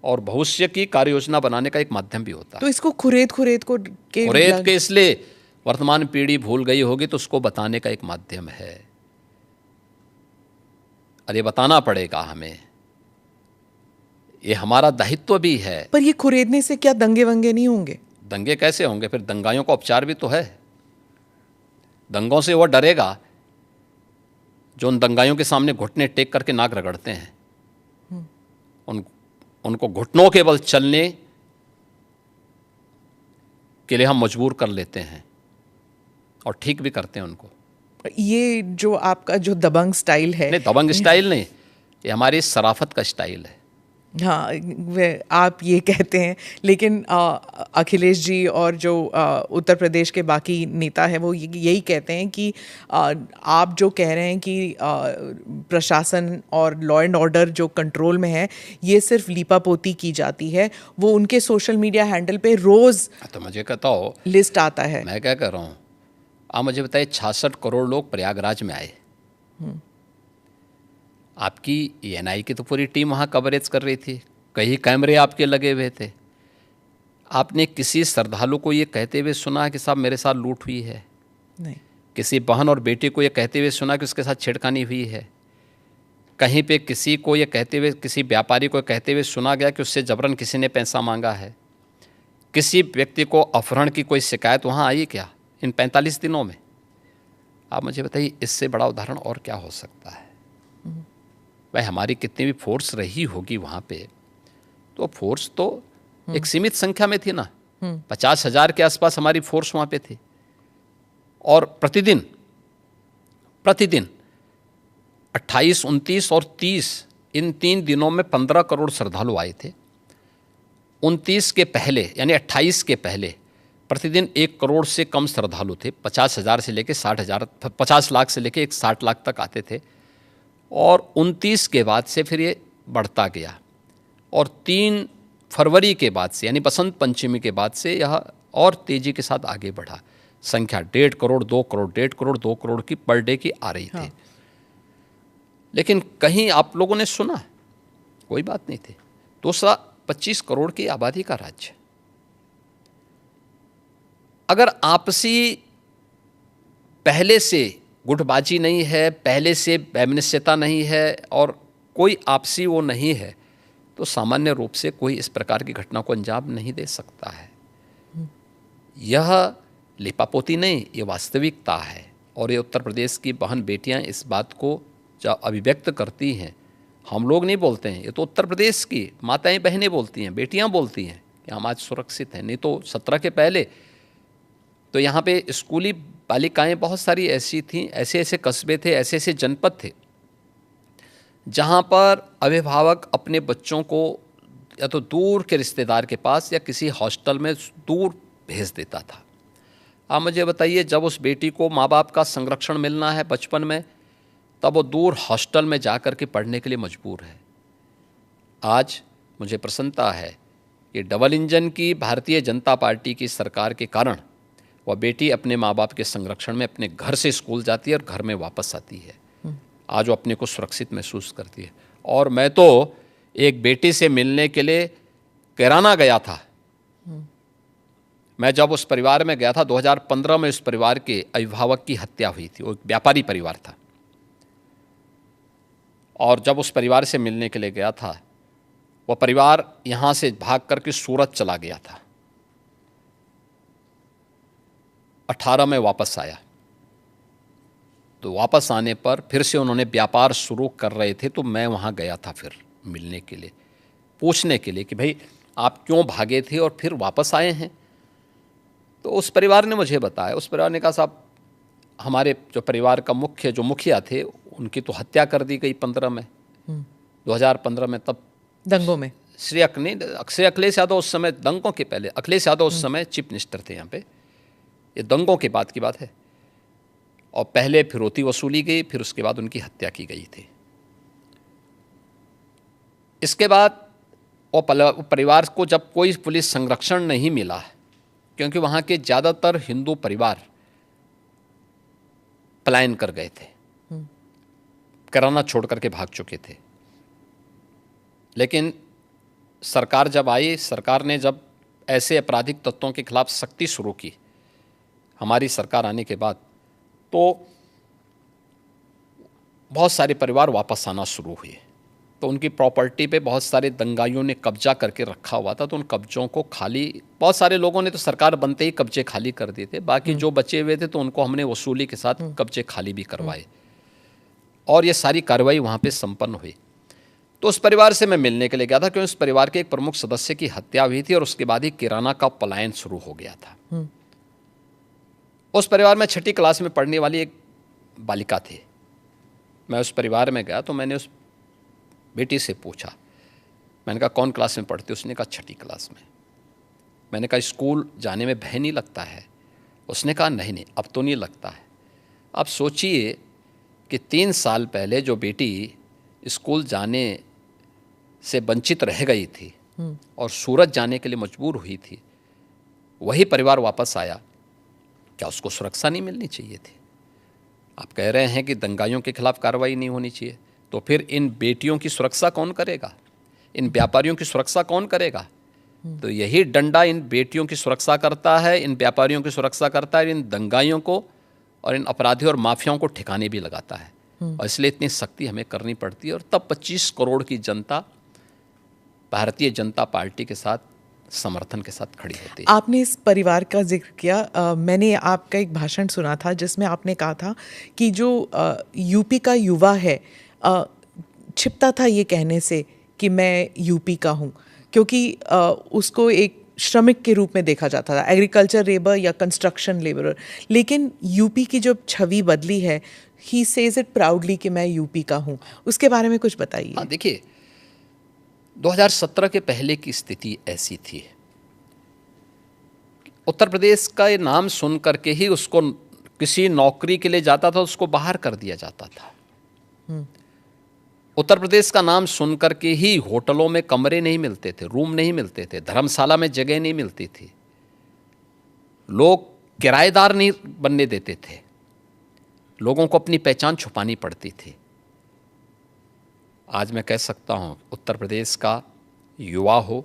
और भविष्य की कार्य योजना बनाने का एक माध्यम भी होता है। तो इसको खुरेद के इसलिए वर्तमान पीढ़ी भूल गई होगी तो उसको बताने का एक माध्यम है। अरे बताना पड़ेगा हमें, ये हमारा दायित्व भी है। पर ये खुरेदने से क्या दंगे वंगे नहीं होंगे? दंगे कैसे होंगे? फिर दंगाइयों का उपचार भी तो है। दंगों से वह डरेगा जो उन दंगाइयों के सामने घुटने टेक करके नाक रगड़ते हैं। उनको घुटनों के बल चलने के लिए हम मजबूर कर लेते हैं और ठीक भी करते हैं उनको। ये जो आपका जो दबंग स्टाइल है, नहीं, दबंग स्टाइल नहीं, ये हमारी शराफत का स्टाइल है। हाँ, आप ये कहते हैं, लेकिन अखिलेश जी और जो उत्तर प्रदेश के बाकी नेता हैं वो यही कहते हैं कि आप जो कह रहे हैं कि प्रशासन और लॉ एंड ऑर्डर जो कंट्रोल में है, ये सिर्फ लीपापोती की जाती है। वो उनके सोशल मीडिया हैंडल पे रोज़ तो मुझे कहता हो लिस्ट आता है। मैं क्या कर रहा हूँ? आप मुझे बताइए, 66 करोड़ लोग प्रयागराज में आए। आपकी एएनआई की तो पूरी टीम वहाँ कवरेज कर रही थी, कई कैमरे आपके लगे हुए थे। आपने किसी श्रद्धालु को ये कहते हुए सुना कि साहब मेरे साथ लूट हुई है? नहीं। किसी बहन और बेटी को ये कहते हुए सुना कि उसके साथ छेड़खानी हुई है? कहीं पे किसी को ये कहते हुए, किसी व्यापारी को कहते हुए सुना गया कि उससे जबरन किसी ने पैसा मांगा है? किसी व्यक्ति को अपहरण की कोई शिकायत वहाँ आई क्या इन 45 दिनों में? आप मुझे बताइए, इससे बड़ा उदाहरण और क्या हो सकता है? भाई हमारी कितनी भी फोर्स रही होगी वहाँ पे, तो फोर्स तो एक सीमित संख्या में थी ना। 50,000 के आसपास हमारी फोर्स वहाँ पे थी और प्रतिदिन 28, 29 और 30 इन 3 दिनों में 15 करोड़ श्रद्धालु आए थे। 29 के पहले यानी 28 के पहले प्रतिदिन 1 करोड़ से कम श्रद्धालु थे। 50,000 से लेकर 60,000, 50 लाख से लेकर 60 लाख तक आते थे। और 29 के बाद से फिर ये बढ़ता गया और 3 फरवरी के बाद से यानी बसंत पंचमी के बाद से यह और तेज़ी के साथ आगे बढ़ा। संख्या 1.5 करोड़, 2 करोड़, 1.5 करोड़, 2 करोड़ की पर डे की आ रही थी। लेकिन कहीं आप लोगों ने सुना? कोई बात नहीं थी। दूसरा, 25 करोड़ की आबादी का राज्य, अगर आपसी पहले से गुटबाजी नहीं है, पहले से वैमनस्यता नहीं है और कोई आपसी वो नहीं है, तो सामान्य रूप से कोई इस प्रकार की घटना को अंजाम नहीं दे सकता है। यह लिपापोती नहीं, ये वास्तविकता है। और ये उत्तर प्रदेश की बहन बेटियां इस बात को जब अभिव्यक्त करती हैं, हम लोग नहीं बोलते हैं, ये तो उत्तर प्रदेश की माताएं बहनें बोलती हैं, बेटियां बोलती हैं कि हम आज सुरक्षित हैं। नहीं तो 17 के पहले तो यहाँ पे स्कूली बालिकाएं बहुत सारी ऐसी थीं, ऐसे ऐसे कस्बे थे, ऐसे ऐसे जनपद थे जहाँ पर अभिभावक अपने बच्चों को या तो दूर के रिश्तेदार के पास या किसी हॉस्टल में दूर भेज देता था। आप मुझे बताइए, जब उस बेटी को माँ बाप का संरक्षण मिलना है बचपन में, तब वो दूर हॉस्टल में जा कर के पढ़ने के लिए मजबूर है। आज मुझे प्रसन्नता है कि डबल इंजन की भारतीय जनता पार्टी की सरकार के कारण वह बेटी अपने माँ बाप के संरक्षण में अपने घर से स्कूल जाती है और घर में वापस आती है। आज वो अपने को सुरक्षित महसूस करती है। और मैं तो एक बेटी से मिलने के लिए कैराना गया था। मैं जब उस परिवार में गया था 2015 में, उस परिवार के अभिभावक की हत्या हुई थी। वो एक व्यापारी परिवार था और जब उस परिवार से मिलने के लिए गया था, वो परिवार यहाँ से भाग करके सूरत चला गया था। 18 में वापस आया, तो वापस आने पर फिर से उन्होंने व्यापार शुरू कर रहे थे, तो मैं वहाँ गया था फिर मिलने के लिए, पूछने के लिए कि भाई आप क्यों भागे थे और फिर वापस आए हैं। तो उस परिवार ने मुझे बताया, उस परिवार ने कहा साहब हमारे जो परिवार का जो मुखिया थे, उनकी तो हत्या कर दी गई 15 में, 2015 में, तब दंगों में। श्री अखिलेश यादव उस समय, दंगों के पहले अखिलेश यादव उस समय चीफ मिनिस्टर थे यहाँ पे, ये दंगों के बाद की बात है। और पहले फिरौती वसूली गई, फिर उसके बाद उनकी हत्या की गई थी। इसके बाद वो परिवार को जब कोई पुलिस संरक्षण नहीं मिला, क्योंकि वहाँ के ज़्यादातर हिंदू परिवार पलायन कर गए थे, कैराना छोड़ करके भाग चुके थे। लेकिन सरकार जब आई, सरकार ने जब ऐसे आपराधिक तत्वों के खिलाफ सख्ती शुरू की, हमारी सरकार आने के बाद, तो बहुत सारे परिवार वापस आना शुरू हुए। तो उनकी प्रॉपर्टी पे बहुत सारे दंगाइयों ने कब्जा करके रखा हुआ था, तो उन कब्जों को खाली, बहुत सारे लोगों ने तो सरकार बनते ही कब्जे खाली कर दिए थे, बाकी जो बचे हुए थे तो उनको हमने वसूली के साथ कब्जे खाली भी करवाए और ये सारी कार्रवाई वहाँ पे संपन्न हुई। तो उस परिवार से मैं मिलने के लिए गया था, क्योंकि उस परिवार के एक प्रमुख सदस्य की हत्या हुई थी और उसके बाद ही किराना का पलायन शुरू हो गया था। उस परिवार में 6ठी क्लास में पढ़ने वाली एक बालिका थी। मैं उस परिवार में गया तो मैंने उस बेटी से पूछा, मैंने कहा कौन क्लास में पढ़ती? उसने कहा 6ठी क्लास में। मैंने कहा स्कूल जाने में भय नहीं लगता है? उसने कहा नहीं, अब तो नहीं लगता है। अब सोचिए कि 3 साल पहले जो बेटी स्कूल जाने से वंचित रह गई थी और सूरत जाने के लिए मजबूर हुई थी, वही परिवार वापस आया, क्या उसको सुरक्षा नहीं मिलनी चाहिए थी? आप कह रहे हैं कि दंगाइयों के खिलाफ कार्रवाई नहीं होनी चाहिए, तो फिर इन बेटियों की सुरक्षा कौन करेगा? इन व्यापारियों की सुरक्षा कौन करेगा? तो यही डंडा इन बेटियों की सुरक्षा करता है, इन व्यापारियों की सुरक्षा करता है, इन दंगाइयों को और इन अपराधियों और माफियाओं को ठिकाने भी लगाता है। और इसलिए इतनी सख्ती हमें करनी पड़ती है। और तब 25 करोड़ की जनता भारतीय जनता पार्टी के साथ समर्थन के साथ खड़ी होती है। आपने इस परिवार का जिक्र किया, मैंने आपका एक भाषण सुना था जिसमें आपने कहा था कि जो यूपी का युवा है छिपता था ये कहने से कि मैं यूपी का हूँ, क्योंकि उसको एक श्रमिक के रूप में देखा जाता था, एग्रीकल्चर लेबर या कंस्ट्रक्शन लेबरर। लेकिन यूपी की जो छवि बदली है, ही सेज इट प्राउडली कि मैं यूपी का हूँ, उसके बारे में कुछ बताइए। हाँ, देखिए 2017 के पहले की स्थिति ऐसी थी, उत्तर प्रदेश का ये नाम सुन करके ही उसको किसी नौकरी के लिए जाता था, उसको बाहर कर दिया जाता था। उत्तर प्रदेश का नाम सुन करके ही होटलों में कमरे नहीं मिलते थे, रूम नहीं मिलते थे, धर्मशाला में जगह नहीं मिलती थी, लोग किराएदार नहीं बनने देते थे, लोगों को अपनी पहचान छुपानी पड़ती थी। आज मैं कह सकता हूँ उत्तर प्रदेश का युवा हो,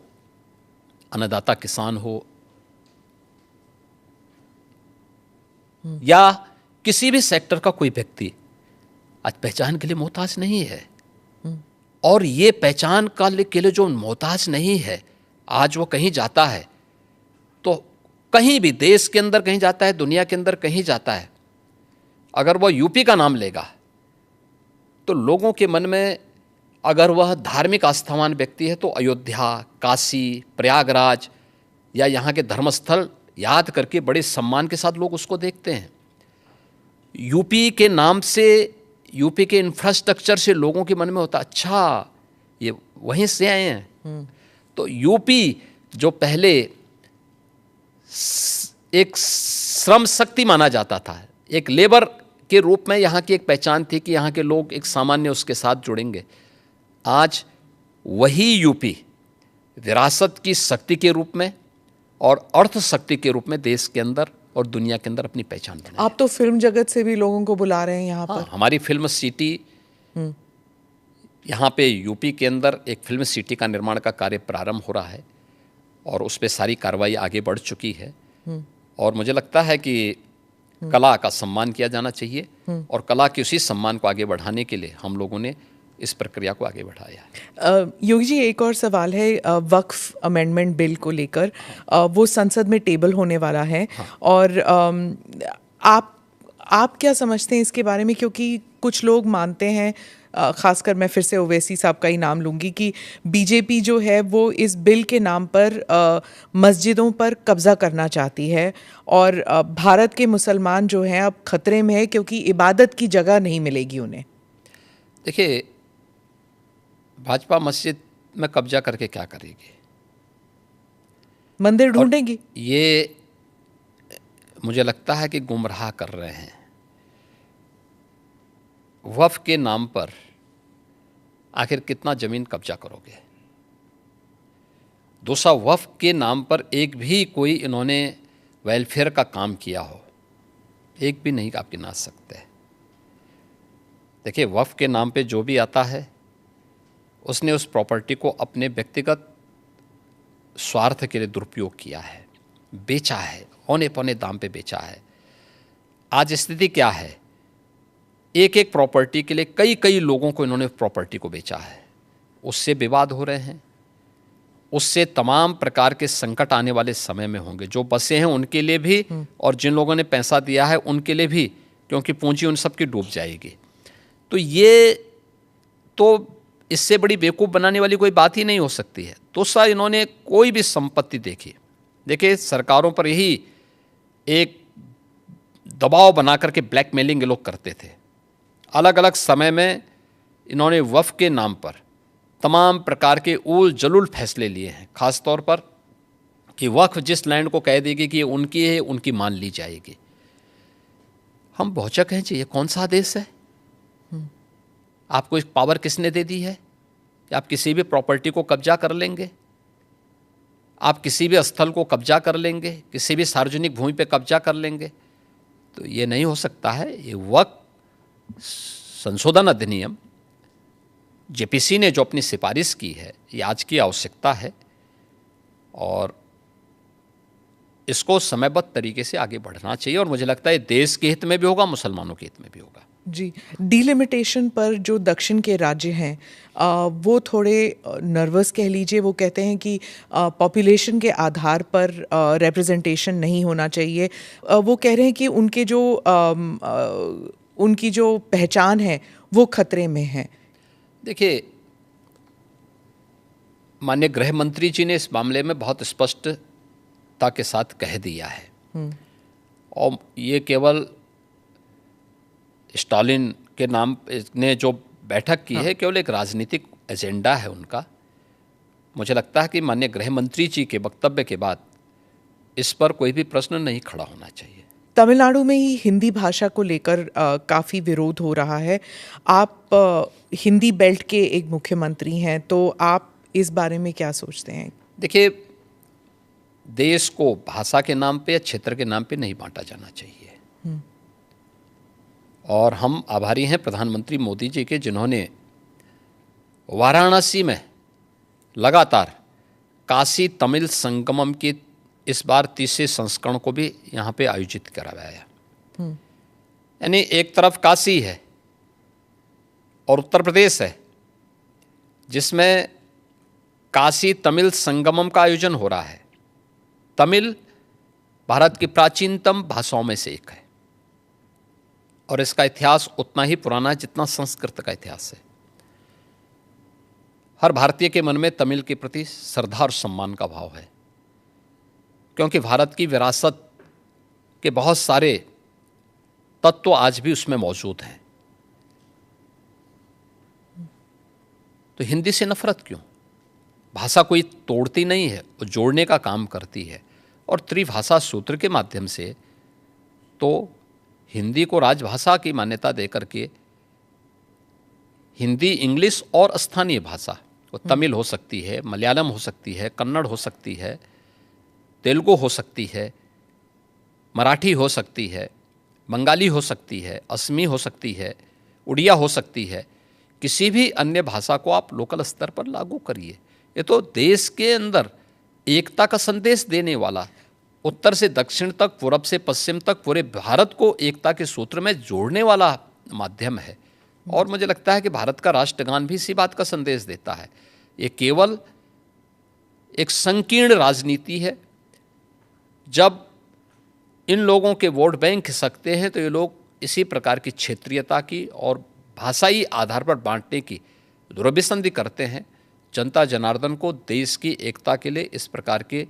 अन्नदाता किसान हो या किसी भी सेक्टर का कोई व्यक्ति आज पहचान के लिए मोहताज नहीं है। और ये पहचान के लिए जो मोहताज नहीं है, आज वो कहीं जाता है तो कहीं भी देश के अंदर कहीं जाता है, दुनिया के अंदर कहीं जाता है, अगर वह यूपी का नाम लेगा तो लोगों के मन में, अगर वह धार्मिक आस्थावान व्यक्ति है तो अयोध्या, काशी, प्रयागराज या यहाँ के धर्मस्थल याद करके बड़े सम्मान के साथ लोग उसको देखते हैं। यूपी के नाम से, यूपी के इंफ्रास्ट्रक्चर से लोगों के मन में होता, अच्छा ये वहीं से आए हैं। तो यूपी जो पहले एक श्रम शक्ति माना जाता था, एक लेबर के रूप में यहाँ की एक पहचान थी कि यहाँ के लोग एक सामान्य उसके साथ जुड़ेंगे, आज वही यूपी विरासत की शक्ति के रूप में और अर्थ शक्ति के रूप में देश के अंदर और दुनिया के अंदर अपनी पहचान बनाई। आप तो फिल्म जगत से भी लोगों को बुला रहे हैं यहाँ पर। हमारी फिल्म सिटी, यहाँ पे यूपी के अंदर एक फिल्म सिटी का निर्माण का कार्य प्रारंभ हो रहा है और उस पर सारी कार्रवाई आगे बढ़ चुकी है। और मुझे लगता है कि कला का सम्मान किया जाना चाहिए और कला के उसी सम्मान को आगे बढ़ाने के लिए हम लोगों ने इस प्रक्रिया को आगे बढ़ाया है। योगी जी, एक और सवाल है वक्फ अमेंडमेंट बिल को लेकर। वो संसद में टेबल होने वाला है। और आप क्या समझते हैं इसके बारे में? क्योंकि कुछ लोग मानते हैं, खासकर मैं फिर से ओवैसी साहब का ही नाम लूँगी, कि बीजेपी जो है वो इस बिल के नाम पर मस्जिदों पर कब्ज़ा करना चाहती है और भारत के मुसलमान जो हैं अब खतरे में है क्योंकि इबादत की जगह नहीं मिलेगी उन्हें। देखिए, भाजपा मस्जिद में कब्जा करके क्या करेगी? मंदिर ढूंढेगी। ये मुझे लगता है कि गुमराह कर रहे हैं। वक्फ के नाम पर आखिर कितना जमीन कब्जा करोगे? दूसरा, वक्फ के नाम पर एक भी कोई इन्होंने वेलफेयर का काम किया हो, एक भी नहीं आप गिना सकते। देखिए, वक्फ के नाम पे जो भी आता है उसने उस प्रॉपर्टी को अपने व्यक्तिगत स्वार्थ के लिए दुरुपयोग किया है, बेचा है, औने पौने दाम पे बेचा है। आज स्थिति क्या है? एक एक प्रॉपर्टी के लिए कई कई लोगों को इन्होंने प्रॉपर्टी को बेचा है। उससे विवाद हो रहे हैं, उससे तमाम प्रकार के संकट आने वाले समय में होंगे। जो बसे हैं उनके लिए भी और जिन लोगों ने पैसा दिया है उनके लिए भी, क्योंकि पूंजी उन सब की डूब जाएगी। तो ये तो इससे बड़ी बेवकूफ़ बनाने वाली कोई बात ही नहीं हो सकती है। दूसरा, इन्होंने कोई भी संपत्ति देखिए सरकारों पर यही एक दबाव बना करके ब्लैकमेलिंग लोग करते थे। अलग अलग समय में इन्होंने वक्फ के नाम पर तमाम प्रकार के उल जलूल फैसले लिए हैं, ख़ास तौर पर कि वक्फ जिस लैंड को कह देगी कि ये उनकी है, उनकी मान ली जाएगी। हम बहुचक हैं जी, ये कौन सा देश है? आपको एक पावर किसने दे दी है कि आप किसी भी प्रॉपर्टी को कब्जा कर लेंगे, आप किसी भी स्थल को कब्जा कर लेंगे, किसी भी सार्वजनिक भूमि पे कब्जा कर लेंगे? तो ये नहीं हो सकता है। ये वक्फ संशोधन अधिनियम जेपीसी ने जो अपनी सिफारिश की है, ये आज की आवश्यकता है और इसको समयबद्ध तरीके से आगे बढ़ना चाहिए। और मुझे लगता है देश के हित में भी होगा, मुसलमानों के हित में भी होगा। जी, डिलिमिटेशन पर जो दक्षिण के राज्य हैं वो थोड़े नर्वस कह लीजिए। वो कहते हैं कि पॉपुलेशन के आधार पर रिप्रेजेंटेशन नहीं होना चाहिए। वो कह रहे हैं कि उनकी जो पहचान है वो खतरे में है। देखिए, माननीय गृह मंत्री जी ने इस मामले में बहुत स्पष्टता के साथ कह दिया है और ये केवल स्टालिन के नाम ने जो बैठक की है केवल एक राजनीतिक एजेंडा है उनका। मुझे लगता है कि माननीय गृह मंत्री जी के वक्तव्य के बाद इस पर कोई भी प्रश्न नहीं खड़ा होना चाहिए। तमिलनाडु में ही हिंदी भाषा को लेकर काफ़ी विरोध हो रहा है। आप हिंदी बेल्ट के एक मुख्यमंत्री हैं, तो आप इस बारे में क्या सोचते हैं? देखिए, देश को भाषा के नाम पे या क्षेत्र के नाम पे नहीं बांटा जाना चाहिए। और हम आभारी हैं प्रधानमंत्री मोदी जी के, जिन्होंने वाराणसी में लगातार काशी तमिल संगमम की इस बार 30वें संस्करण को भी यहाँ पे आयोजित करवाया। यानी एक तरफ काशी है और उत्तर प्रदेश है, जिसमें काशी तमिल संगमम का आयोजन हो रहा है। तमिल भारत की प्राचीनतम भाषाओं में से एक है और इसका इतिहास उतना ही पुराना है जितना संस्कृत का इतिहास है। हर भारतीय के मन में तमिल के प्रति श्रद्धा और सम्मान का भाव है, क्योंकि भारत की विरासत के बहुत सारे तत्व आज भी उसमें मौजूद हैं। तो हिंदी से नफरत क्यों? भाषा कोई तोड़ती नहीं है, वो जोड़ने का काम करती है। और त्रिभाषा सूत्र के माध्यम से तो हिंदी को राजभाषा की मान्यता देकर के हिंदी, इंग्लिश और स्थानीय भाषा, वो तमिल हो सकती है, मलयालम हो सकती है, कन्नड़ हो सकती है, तेलुगु हो सकती है, मराठी हो सकती है, बंगाली हो सकती है, असमी हो सकती है, उड़िया हो सकती है, किसी भी अन्य भाषा को आप लोकल स्तर पर लागू करिए। ये तो देश के अंदर एकता का संदेश देने वाला, उत्तर से दक्षिण तक, पूरब से पश्चिम तक पूरे भारत को एकता के सूत्र में जोड़ने वाला माध्यम है। और मुझे लगता है कि भारत का राष्ट्रगान भी इसी बात का संदेश देता है। ये केवल एक संकीर्ण राजनीति है। जब इन लोगों के वोट बैंक खिसकते हैं तो ये लोग इसी प्रकार की क्षेत्रीयता की और भाषाई आधार पर बांटने की दुरभिसंधि करते हैं। जनता जनार्दन को देश की एकता के लिए इस प्रकार के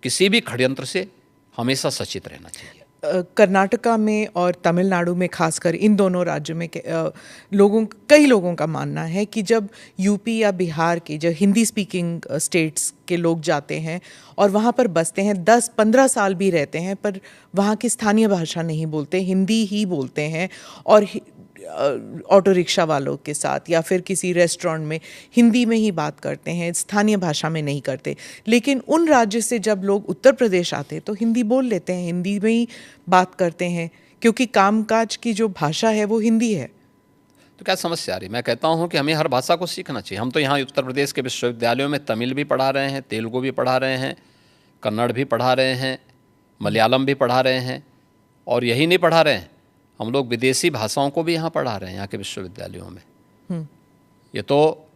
किसी भी षड्यंत्र से हमेशा सचेत रहना चाहिए। कर्नाटका में और तमिलनाडु में, खासकर इन दोनों राज्यों में कई लोगों का मानना है कि जब यूपी या बिहार के जो हिंदी स्पीकिंग स्टेट्स के लोग जाते हैं और वहाँ पर बसते हैं, 10-15 साल भी रहते हैं, पर वहाँ की स्थानीय भाषा नहीं बोलते, हिंदी ही बोलते हैं, और ऑटो रिक्शा वालों के साथ या फिर किसी रेस्टोरेंट में हिंदी में ही बात करते हैं, स्थानीय भाषा में नहीं करते। लेकिन उन राज्य से जब लोग उत्तर प्रदेश आते हैं तो हिंदी बोल लेते हैं, हिंदी में ही बात करते हैं, क्योंकि कामकाज की जो भाषा है वो हिंदी है। तो क्या समस्या आ रही? मैं कहता हूँ कि हमें हर भाषा को सीखना चाहिए। हम तो यहाँ उत्तर प्रदेश के विश्वविद्यालयों में तमिल भी पढ़ा रहे हैं, तेलुगु भी पढ़ा रहे हैं, कन्नड़ भी पढ़ा रहे हैं, मलयालम भी पढ़ा रहे हैं, और यही नहीं पढ़ा रहे हैं, हम लोग विदेशी भाषाओं को भी यहाँ पढ़ा रहे हैं यहाँ के विश्वविद्यालयों में। ये तो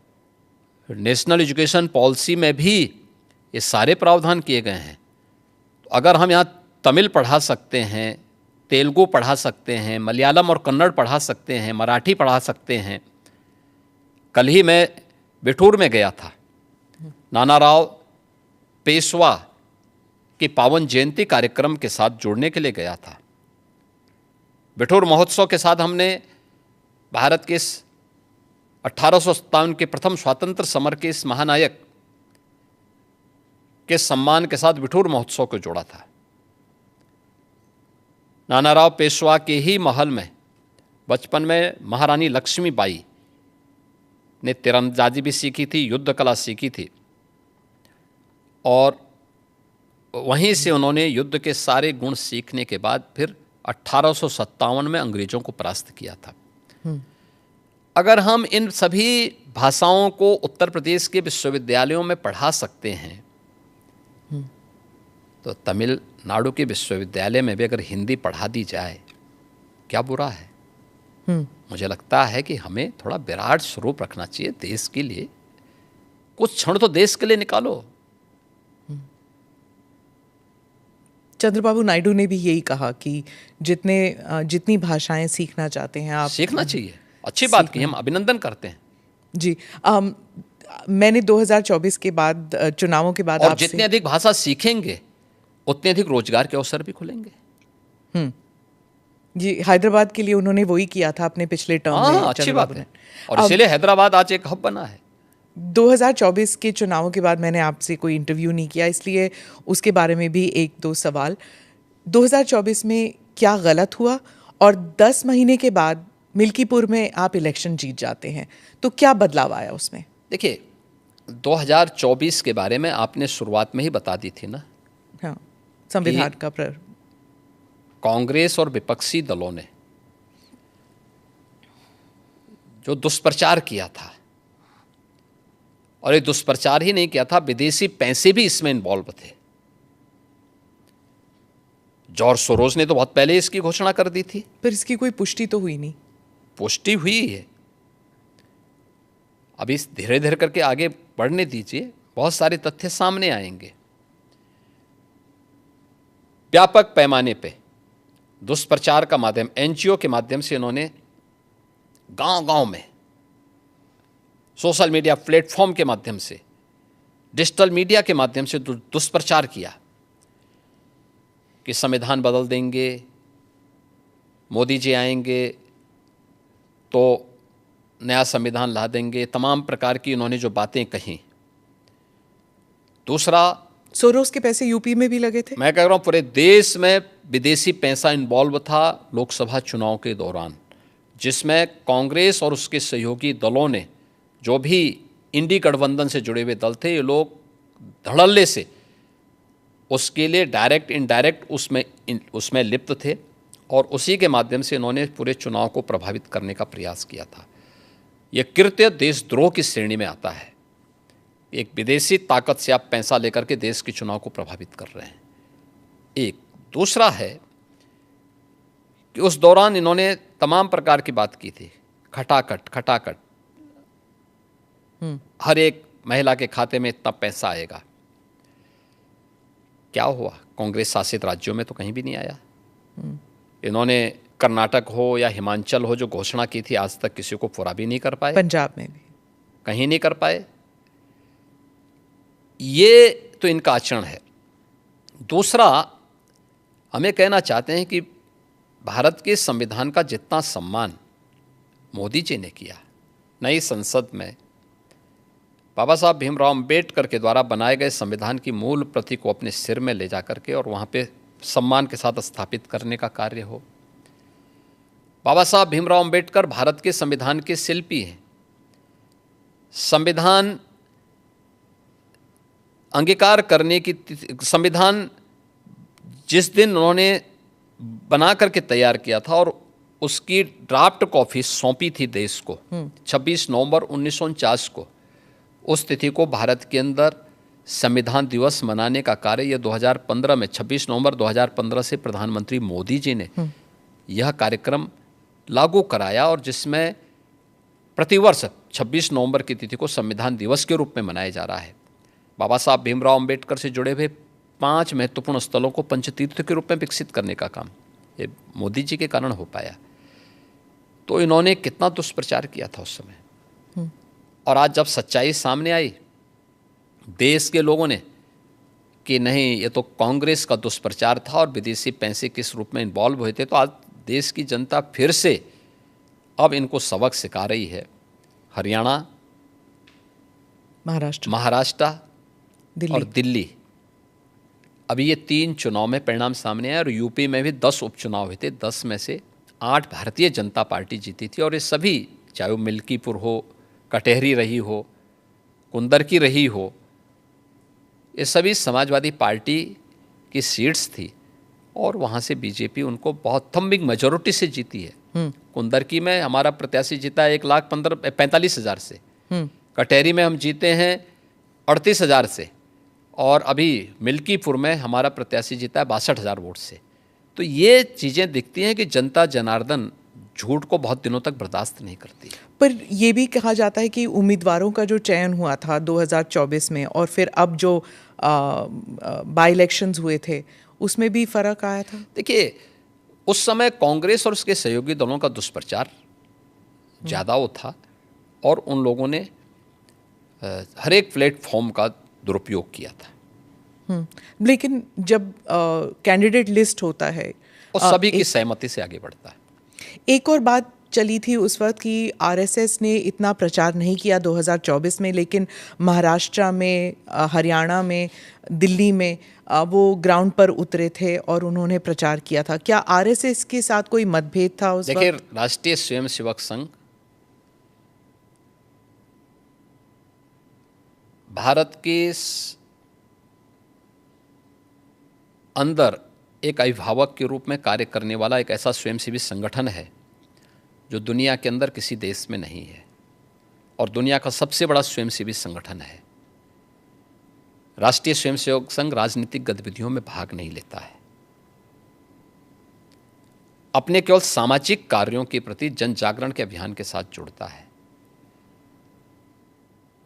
नेशनल एजुकेशन पॉलिसी में भी ये सारे प्रावधान किए गए हैं। तो अगर हम यहाँ तमिल पढ़ा सकते हैं, तेलुगु पढ़ा सकते हैं, मलयालम और कन्नड़ पढ़ा सकते हैं, मराठी पढ़ा सकते हैं। कल ही मैं बिठूर में गया था, नानाराव पेशवा के पावन जयंती कार्यक्रम के साथ जुड़ने के लिए गया था। बिठूर महोत्सव के साथ हमने भारत के इस 1857 के प्रथम स्वातंत्र समर के इस महानायक के सम्मान के साथ बिठूर महोत्सव को जोड़ा था। नानाराव पेशवा के ही महल में बचपन में महारानी लक्ष्मीबाई ने तीरंदाजी भी सीखी थी, युद्ध कला सीखी थी, और वहीं से उन्होंने युद्ध के सारे गुण सीखने के बाद फिर 1857 में अंग्रेजों को परास्त किया था। अगर हम इन सभी भाषाओं को उत्तर प्रदेश के विश्वविद्यालयों में पढ़ा सकते हैं तो तमिलनाडु के विश्वविद्यालय में भी अगर हिंदी पढ़ा दी जाए, क्या बुरा है? मुझे लगता है कि हमें थोड़ा विराट स्वरूप रखना चाहिए देश के लिए। कुछ क्षण तो देश के लिए निकालो। चंद्रबाबू नायडू ने भी यही कहा कि जितनी भाषाएं सीखना चाहते हैं आप सीखना चाहिए। अच्छी बात की, हम अभिनंदन करते हैं जी। मैंने 2024 के बाद, चुनावों के बाद, और जितनी अधिक भाषा सीखेंगे उतने अधिक रोजगार के अवसर भी खुलेंगे। जी, हैदराबाद के लिए उन्होंने वही किया था अपने पिछले टर्म में। अच्छी बात है, और इसीलिए हैदराबाद आज एक हब बना है। 2024 के चुनावों के बाद मैंने आपसे कोई इंटरव्यू नहीं किया, इसलिए उसके बारे में भी 1-2 सवाल। 2024 में क्या गलत हुआ, और 10 महीने के बाद मिल्कीपुर में आप इलेक्शन जीत जाते हैं, तो क्या बदलाव आया उसमें? देखिए, 2024 के बारे में आपने शुरुआत में ही बता दी थी ना। हाँ, संविधान का कांग्रेस और विपक्षी दलों ने जो दुष्प्रचार किया था, और ये दुष्प्रचार ही नहीं किया था, विदेशी पैसे भी इसमें इन्वॉल्व थे। जॉर्ज सोरोस ने तो बहुत पहले इसकी घोषणा कर दी थी। पर इसकी कोई पुष्टि तो हुई नहीं। पुष्टि हुई है, अभी धीरे धीरे करके आगे बढ़ने दीजिए, बहुत सारे तथ्य सामने आएंगे। व्यापक पैमाने पे दुष्प्रचार का माध्यम, एनजीओ के माध्यम से इन्होंने गांव गांव में, सोशल मीडिया प्लेटफॉर्म के माध्यम से, डिजिटल मीडिया के माध्यम से दुष्प्रचार किया कि संविधान बदल देंगे, मोदी जी आएंगे तो नया संविधान ला देंगे, तमाम प्रकार की इन्होंने जो बातें कही। दूसरा, सोरोस के पैसे यूपी में भी लगे थे। मैं कह रहा हूं पूरे देश में विदेशी पैसा इन्वॉल्व था लोकसभा चुनाव के दौरान, जिसमें कांग्रेस और उसके सहयोगी दलों ने, जो भी इंडी गठबंधन से जुड़े हुए दल थे, ये लोग धड़ल्ले से उसके लिए डायरेक्ट इनडायरेक्ट उसमें लिप्त थे और उसी के माध्यम से इन्होंने पूरे चुनाव को प्रभावित करने का प्रयास किया था। यह कृत्य देशद्रोह की श्रेणी में आता है। एक विदेशी ताकत से आप पैसा लेकर के देश के चुनाव को प्रभावित कर रहे हैं। एक दूसरा है कि उस दौरान इन्होंने तमाम प्रकार की बात की थी, खटाखट हर एक महिला के खाते में इतना पैसा आएगा। क्या हुआ? कांग्रेस शासित राज्यों में तो कहीं भी नहीं आया। इन्होंने कर्नाटक हो या हिमाचल हो जो घोषणा की थी, आज तक किसी को पूरा भी नहीं कर पाए। पंजाब में भी कहीं नहीं कर पाए। ये तो इनका आचरण है। दूसरा, हमें कहना चाहते हैं कि भारत के संविधान का जितना सम्मान मोदी जी ने किया, नई संसद में बाबा साहब भीमराव अंबेडकर के द्वारा बनाए गए संविधान की मूल प्रति को अपने सिर में ले जा करके और वहाँ पे सम्मान के साथ स्थापित करने का कार्य हो। बाबा साहब भीमराव अंबेडकर भारत के संविधान के शिल्पी हैं। संविधान अंगीकार करने की संविधान जिस दिन उन्होंने बना करके तैयार किया था और उसकी ड्राफ्ट कॉपी सौंपी थी देश को 26 नवंबर 1949 को, उस तिथि को भारत के अंदर संविधान दिवस मनाने का कार्य यह 2015 में 26 नवंबर 2015 से प्रधानमंत्री मोदी जी ने यह कार्यक्रम लागू कराया और जिसमें प्रतिवर्ष 26 नवंबर की तिथि को संविधान दिवस के रूप में मनाया जा रहा है। बाबा साहब भीमराव अंबेडकर से जुड़े हुए 5 महत्वपूर्ण स्थलों को पंचतीर्थ के रूप में विकसित करने का काम ये मोदी जी के कारण हो पाया। तो इन्होंने कितना दुष्प्रचार किया था उस समय, और आज जब सच्चाई सामने आई देश के लोगों ने कि नहीं ये तो कांग्रेस का दुष्प्रचार था और विदेशी पैसे किस रूप में इन्वॉल्व हुए थे, तो आज देश की जनता फिर से अब इनको सबक सिखा रही है। हरियाणा, महाराष्ट्र और दिल्ली, अभी ये 3 चुनाव में परिणाम सामने आए और यूपी में भी 10 उपचुनाव हुए थे। 10 में से 8 भारतीय जनता पार्टी जीती थी और ये सभी, चाहे वो मिल्कीपुर हो, कटेहरी रही हो, कुंदर की रही हो, ये सभी समाजवादी पार्टी की सीट्स थी और वहाँ से बीजेपी उनको बहुत थम्बिंग मेजॉरिटी से जीती है। कुंदर की में हमारा प्रत्याशी जीता है 1,45,000 से, कटेहरी में हम जीते हैं 38,000 से और अभी मिल्कीपुर में हमारा प्रत्याशी जीता है 62,000 वोट से। तो ये चीज़ें दिखती हैं कि जनता जनार्दन झूठ को बहुत दिनों तक बर्दाश्त नहीं करती। पर ये भी कहा जाता है कि उम्मीदवारों का जो चयन हुआ था 2024 में और फिर अब जो बाई इलेक्शंस हुए थे उसमें भी फर्क आया था। देखिए, उस समय कांग्रेस और उसके सहयोगी दलों का दुष्प्रचार ज़्यादा वो था और उन लोगों ने हर एक प्लेटफॉर्म का दुरुपयोग किया था। लेकिन जब कैंडिडेट लिस्ट होता है और सभी की सहमति से आगे बढ़ता है। एक और बात चली थी उस वक्त कि आरएसएस ने इतना प्रचार नहीं किया 2024 में, लेकिन महाराष्ट्र में, हरियाणा में, दिल्ली में वो ग्राउंड पर उतरे थे और उन्होंने प्रचार किया था। क्या आरएसएस के साथ कोई मतभेद था उस वक्त? देखिए, राष्ट्रीय स्वयंसेवक संघ भारत के अंदर एक अभिभावक के रूप में कार्य करने वाला एक ऐसा स्वयंसेवी संगठन है जो दुनिया के अंदर किसी देश में नहीं है और दुनिया का सबसे बड़ा स्वयंसेवी संगठन है। राष्ट्रीय स्वयंसेवक संघ राजनीतिक गतिविधियों में भाग नहीं लेता है। अपने केवल सामाजिक कार्यों के प्रति जन जागरण के अभियान के साथ जुड़ता है।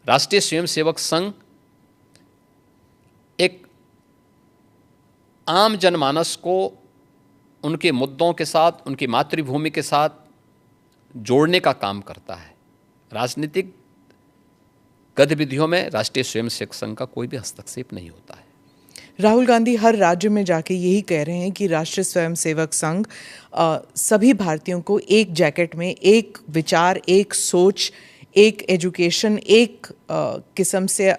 राष्ट्रीय स्वयंसेवक संघ एक आम जनमानस को उनके मुद्दों के साथ, उनकी मातृभूमि के साथ जोड़ने का काम करता है। राजनीतिक गतिविधियों में राष्ट्रीय स्वयंसेवक संघ का कोई भी हस्तक्षेप नहीं होता है। राहुल गांधी हर राज्य में जाके यही कह रहे हैं कि राष्ट्रीय स्वयंसेवक संघ सभी भारतीयों को एक जैकेट में, एक विचार, एक सोच, एक एजुकेशन, एक किस्म से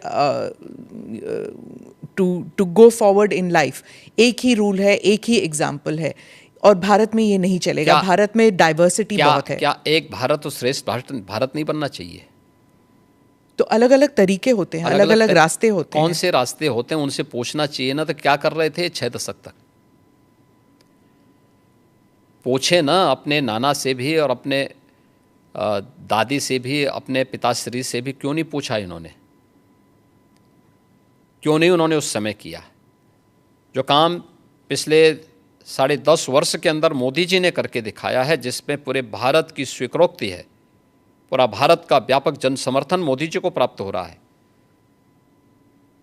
to go forward in life, एक ही रूल है, एक ही एग्जाम्पल है। और भारत में ये नहीं चलेगा। भारत में डाइवर्सिटी बहुत है। क्या एक भारत तो श्रेष्ठ भारत नहीं बनना चाहिए? तो अलग अलग तरीके होते हैं, अलग अलग रास्ते होते हैं। कौन से रास्ते होते हैं उनसे पूछना चाहिए ना। तो क्या कर रहे थे 6 दशक तक? पूछे ना अपने नाना से भी और अपने दादी से भी, अपने पिताश्री से भी। क्यों नहीं पूछा इन्होंने? क्यों नहीं उन्होंने उस समय किया? जो काम पिछले 10.5 वर्ष के अंदर मोदी जी ने करके दिखाया है, जिसमें पूरे भारत की स्वीकृति है, पूरा भारत का व्यापक जन समर्थन मोदी जी को प्राप्त हो रहा है,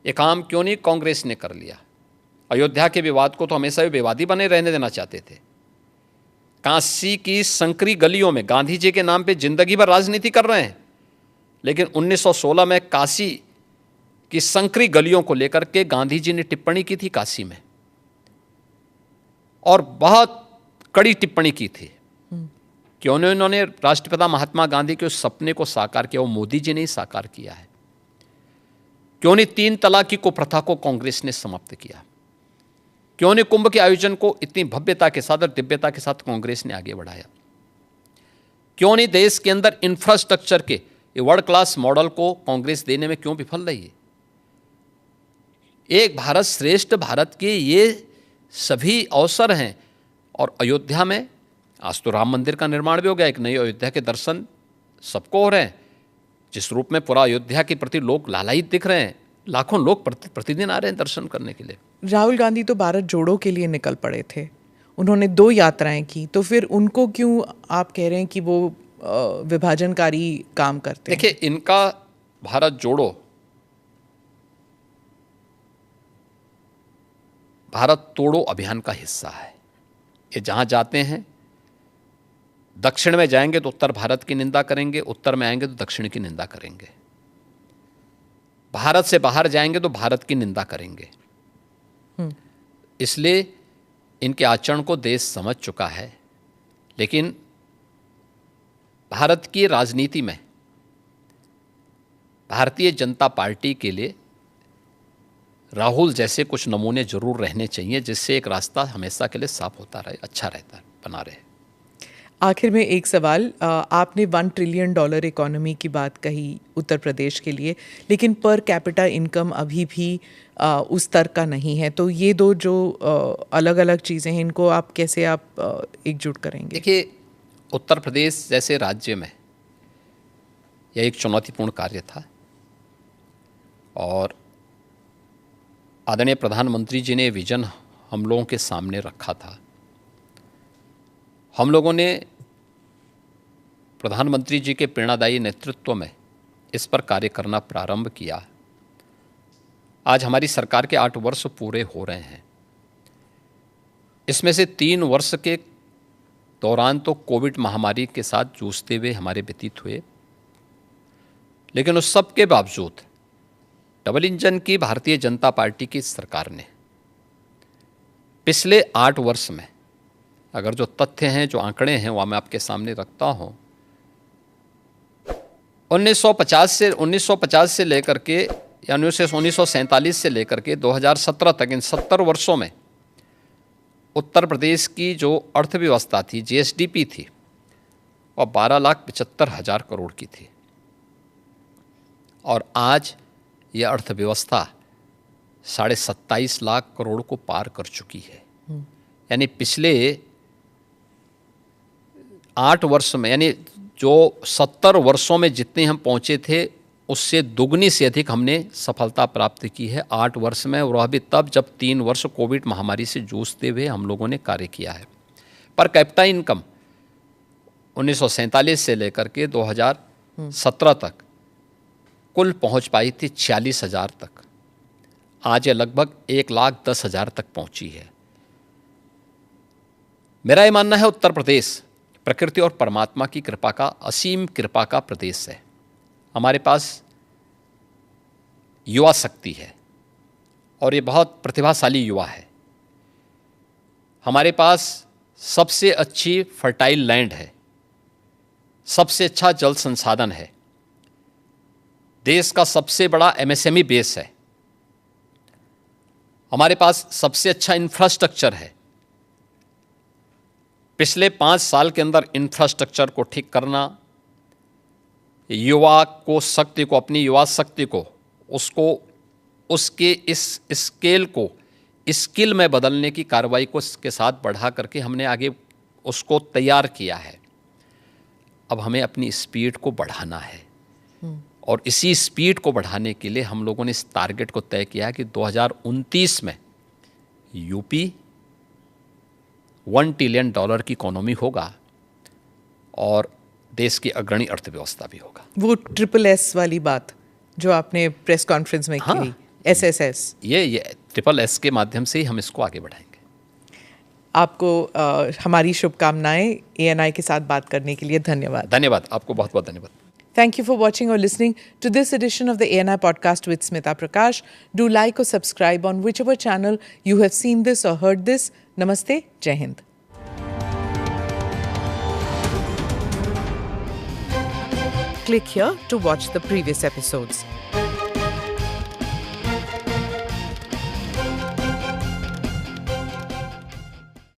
ये काम क्यों नहीं कांग्रेस ने कर लिया? अयोध्या के विवाद को तो हमेशा विवादी बने रहने देना चाहते थे। काशी की संकरी गलियों में गांधी जी के नाम पे जिंदगी भर राजनीति कर रहे हैं, लेकिन 1916 में काशी की संकरी गलियों को लेकर के गांधी जी ने टिप्पणी की थी काशी में, और बहुत कड़ी टिप्पणी की थी। क्यों नहीं उन्होंने राष्ट्रपिता महात्मा गांधी के उस सपने को साकार किया? वो मोदी जी ने ही साकार किया है। क्यों नहीं 3 तलाक की कुप्रथा को कांग्रेस ने समाप्त किया? क्यों नहीं कुंभ के आयोजन को इतनी भव्यता के साथ और दिव्यता के साथ कांग्रेस ने आगे बढ़ाया? क्यों नहीं देश के अंदर इंफ्रास्ट्रक्चर के वर्ल्ड क्लास मॉडल को कांग्रेस देने में क्यों विफल रही है? एक भारत श्रेष्ठ भारत के ये सभी अवसर हैं। और अयोध्या में आज तो राम मंदिर का निर्माण भी हो गया। एक नई अयोध्या के दर्शन सबको हो रहे हैं, जिस रूप में पूरा अयोध्या के प्रति लोग लालायित दिख रहे हैं। लाखों लोग प्रतिदिन आ रहे हैं दर्शन करने के लिए। राहुल गांधी तो भारत जोड़ो के लिए निकल पड़े थे, उन्होंने 2 यात्राएं की, तो फिर उनको क्यों आप कह रहे हैं कि वो विभाजनकारी काम करते हैं? देखिए, इनका भारत जोड़ो भारत तोड़ो अभियान का हिस्सा है। ये जहां जाते हैं, दक्षिण में जाएंगे तो उत्तर भारत की निंदा करेंगे, उत्तर में आएंगे तो दक्षिण की निंदा करेंगे, भारत से बाहर जाएंगे तो भारत की निंदा करेंगे। इसलिए इनके आचरण को देश समझ चुका है। लेकिन भारत की राजनीति में भारतीय जनता पार्टी के लिए राहुल जैसे कुछ नमूने जरूर रहने चाहिए, जिससे एक रास्ता हमेशा के लिए साफ होता रहे, अच्छा रहता है, बना रहे। आखिर में एक सवाल, आपने $1 ट्रिलियन इकोनॉमी की बात कही उत्तर प्रदेश के लिए, लेकिन पर कैपिटा इनकम अभी भी उस स्तर का नहीं है। तो ये दो जो अलग अलग चीज़ें हैं, इनको आप कैसे एकजुट करेंगे? देखिए, उत्तर प्रदेश जैसे राज्य में यह एक चुनौतीपूर्ण कार्य था, और आदरणीय प्रधानमंत्री जी ने विजन हम लोगों के सामने रखा था। हम लोगों ने प्रधानमंत्री जी के प्रेरणादायी नेतृत्व में इस पर कार्य करना प्रारंभ किया। आज हमारी सरकार के 8 वर्ष पूरे हो रहे हैं। इसमें से 3 वर्ष के दौरान तो कोविड महामारी के साथ जूझते हुए हमारे व्यतीत हुए, लेकिन उस सब के बावजूद डबल इंजन की भारतीय जनता पार्टी की सरकार ने पिछले 8 वर्ष में, अगर जो तथ्य हैं, जो आंकड़े हैं, वह मैं आपके सामने रखता हूं, 1950 से लेकर के, या 1947 से लेकर के 2017 तक, इन 70 वर्षों में उत्तर प्रदेश की जो अर्थव्यवस्था थी, जीएसडीपी थी, वह 12,75,000 करोड़ की थी। और आज यह अर्थव्यवस्था 27.5 लाख करोड़ को पार कर चुकी है। यानी पिछले 8 वर्ष में, यानी जो 70 वर्षों में जितने हम पहुंचे थे, उससे दुगनी से अधिक हमने सफलता प्राप्त की है 8 वर्ष में, और वह भी तब जब 3 वर्ष कोविड महामारी से जूझते हुए हम लोगों ने कार्य किया है। पर कैपिटा इनकम 1947 से लेकर के 2017 तक कुल पहुंच पाई थी 46,000 तक। आज ये लगभग 1,10,000 तक पहुंची है। मेरा ये मानना है उत्तर प्रदेश प्रकृति और परमात्मा की कृपा का, असीम कृपा का प्रदेश है। हमारे पास युवा शक्ति है और ये बहुत प्रतिभाशाली युवा है। हमारे पास सबसे अच्छी फर्टाइल लैंड है, सबसे अच्छा जल संसाधन है, देश का सबसे बड़ा एमएसएमई बेस है, हमारे पास सबसे अच्छा इंफ्रास्ट्रक्चर है। पिछले 5 साल के अंदर इंफ्रास्ट्रक्चर को ठीक करना, युवा को शक्ति को, अपनी युवा शक्ति को, उसको उसके इस स्केल को स्किल में बदलने की कार्रवाई को इसके साथ बढ़ा करके हमने आगे उसको तैयार किया है। अब हमें अपनी स्पीड को बढ़ाना है और इसी स्पीड को बढ़ाने के लिए हम लोगों ने इस टारगेट को तय किया है कि 2029 में यूपी $1 ट्रिलियन की इकोनॉमी होगा और देश की अग्रणी अर्थव्यवस्था भी होगा। वो SSS वाली बात जो आपने प्रेस कॉन्फ्रेंस में की, SSS, ये SSS के माध्यम से ही हम इसको आगे बढ़ाएंगे। आपको हमारी शुभकामनाएं। ANI के साथ बात करने के लिए धन्यवाद। धन्यवाद, आपको बहुत बहुत धन्यवाद। Thank you for watching or listening to this edition of the ANI podcast with Smita Prakash. Do like or subscribe on whichever channel you have seen this or heard this. Namaste, Jai Hind. Click here to watch the previous episodes.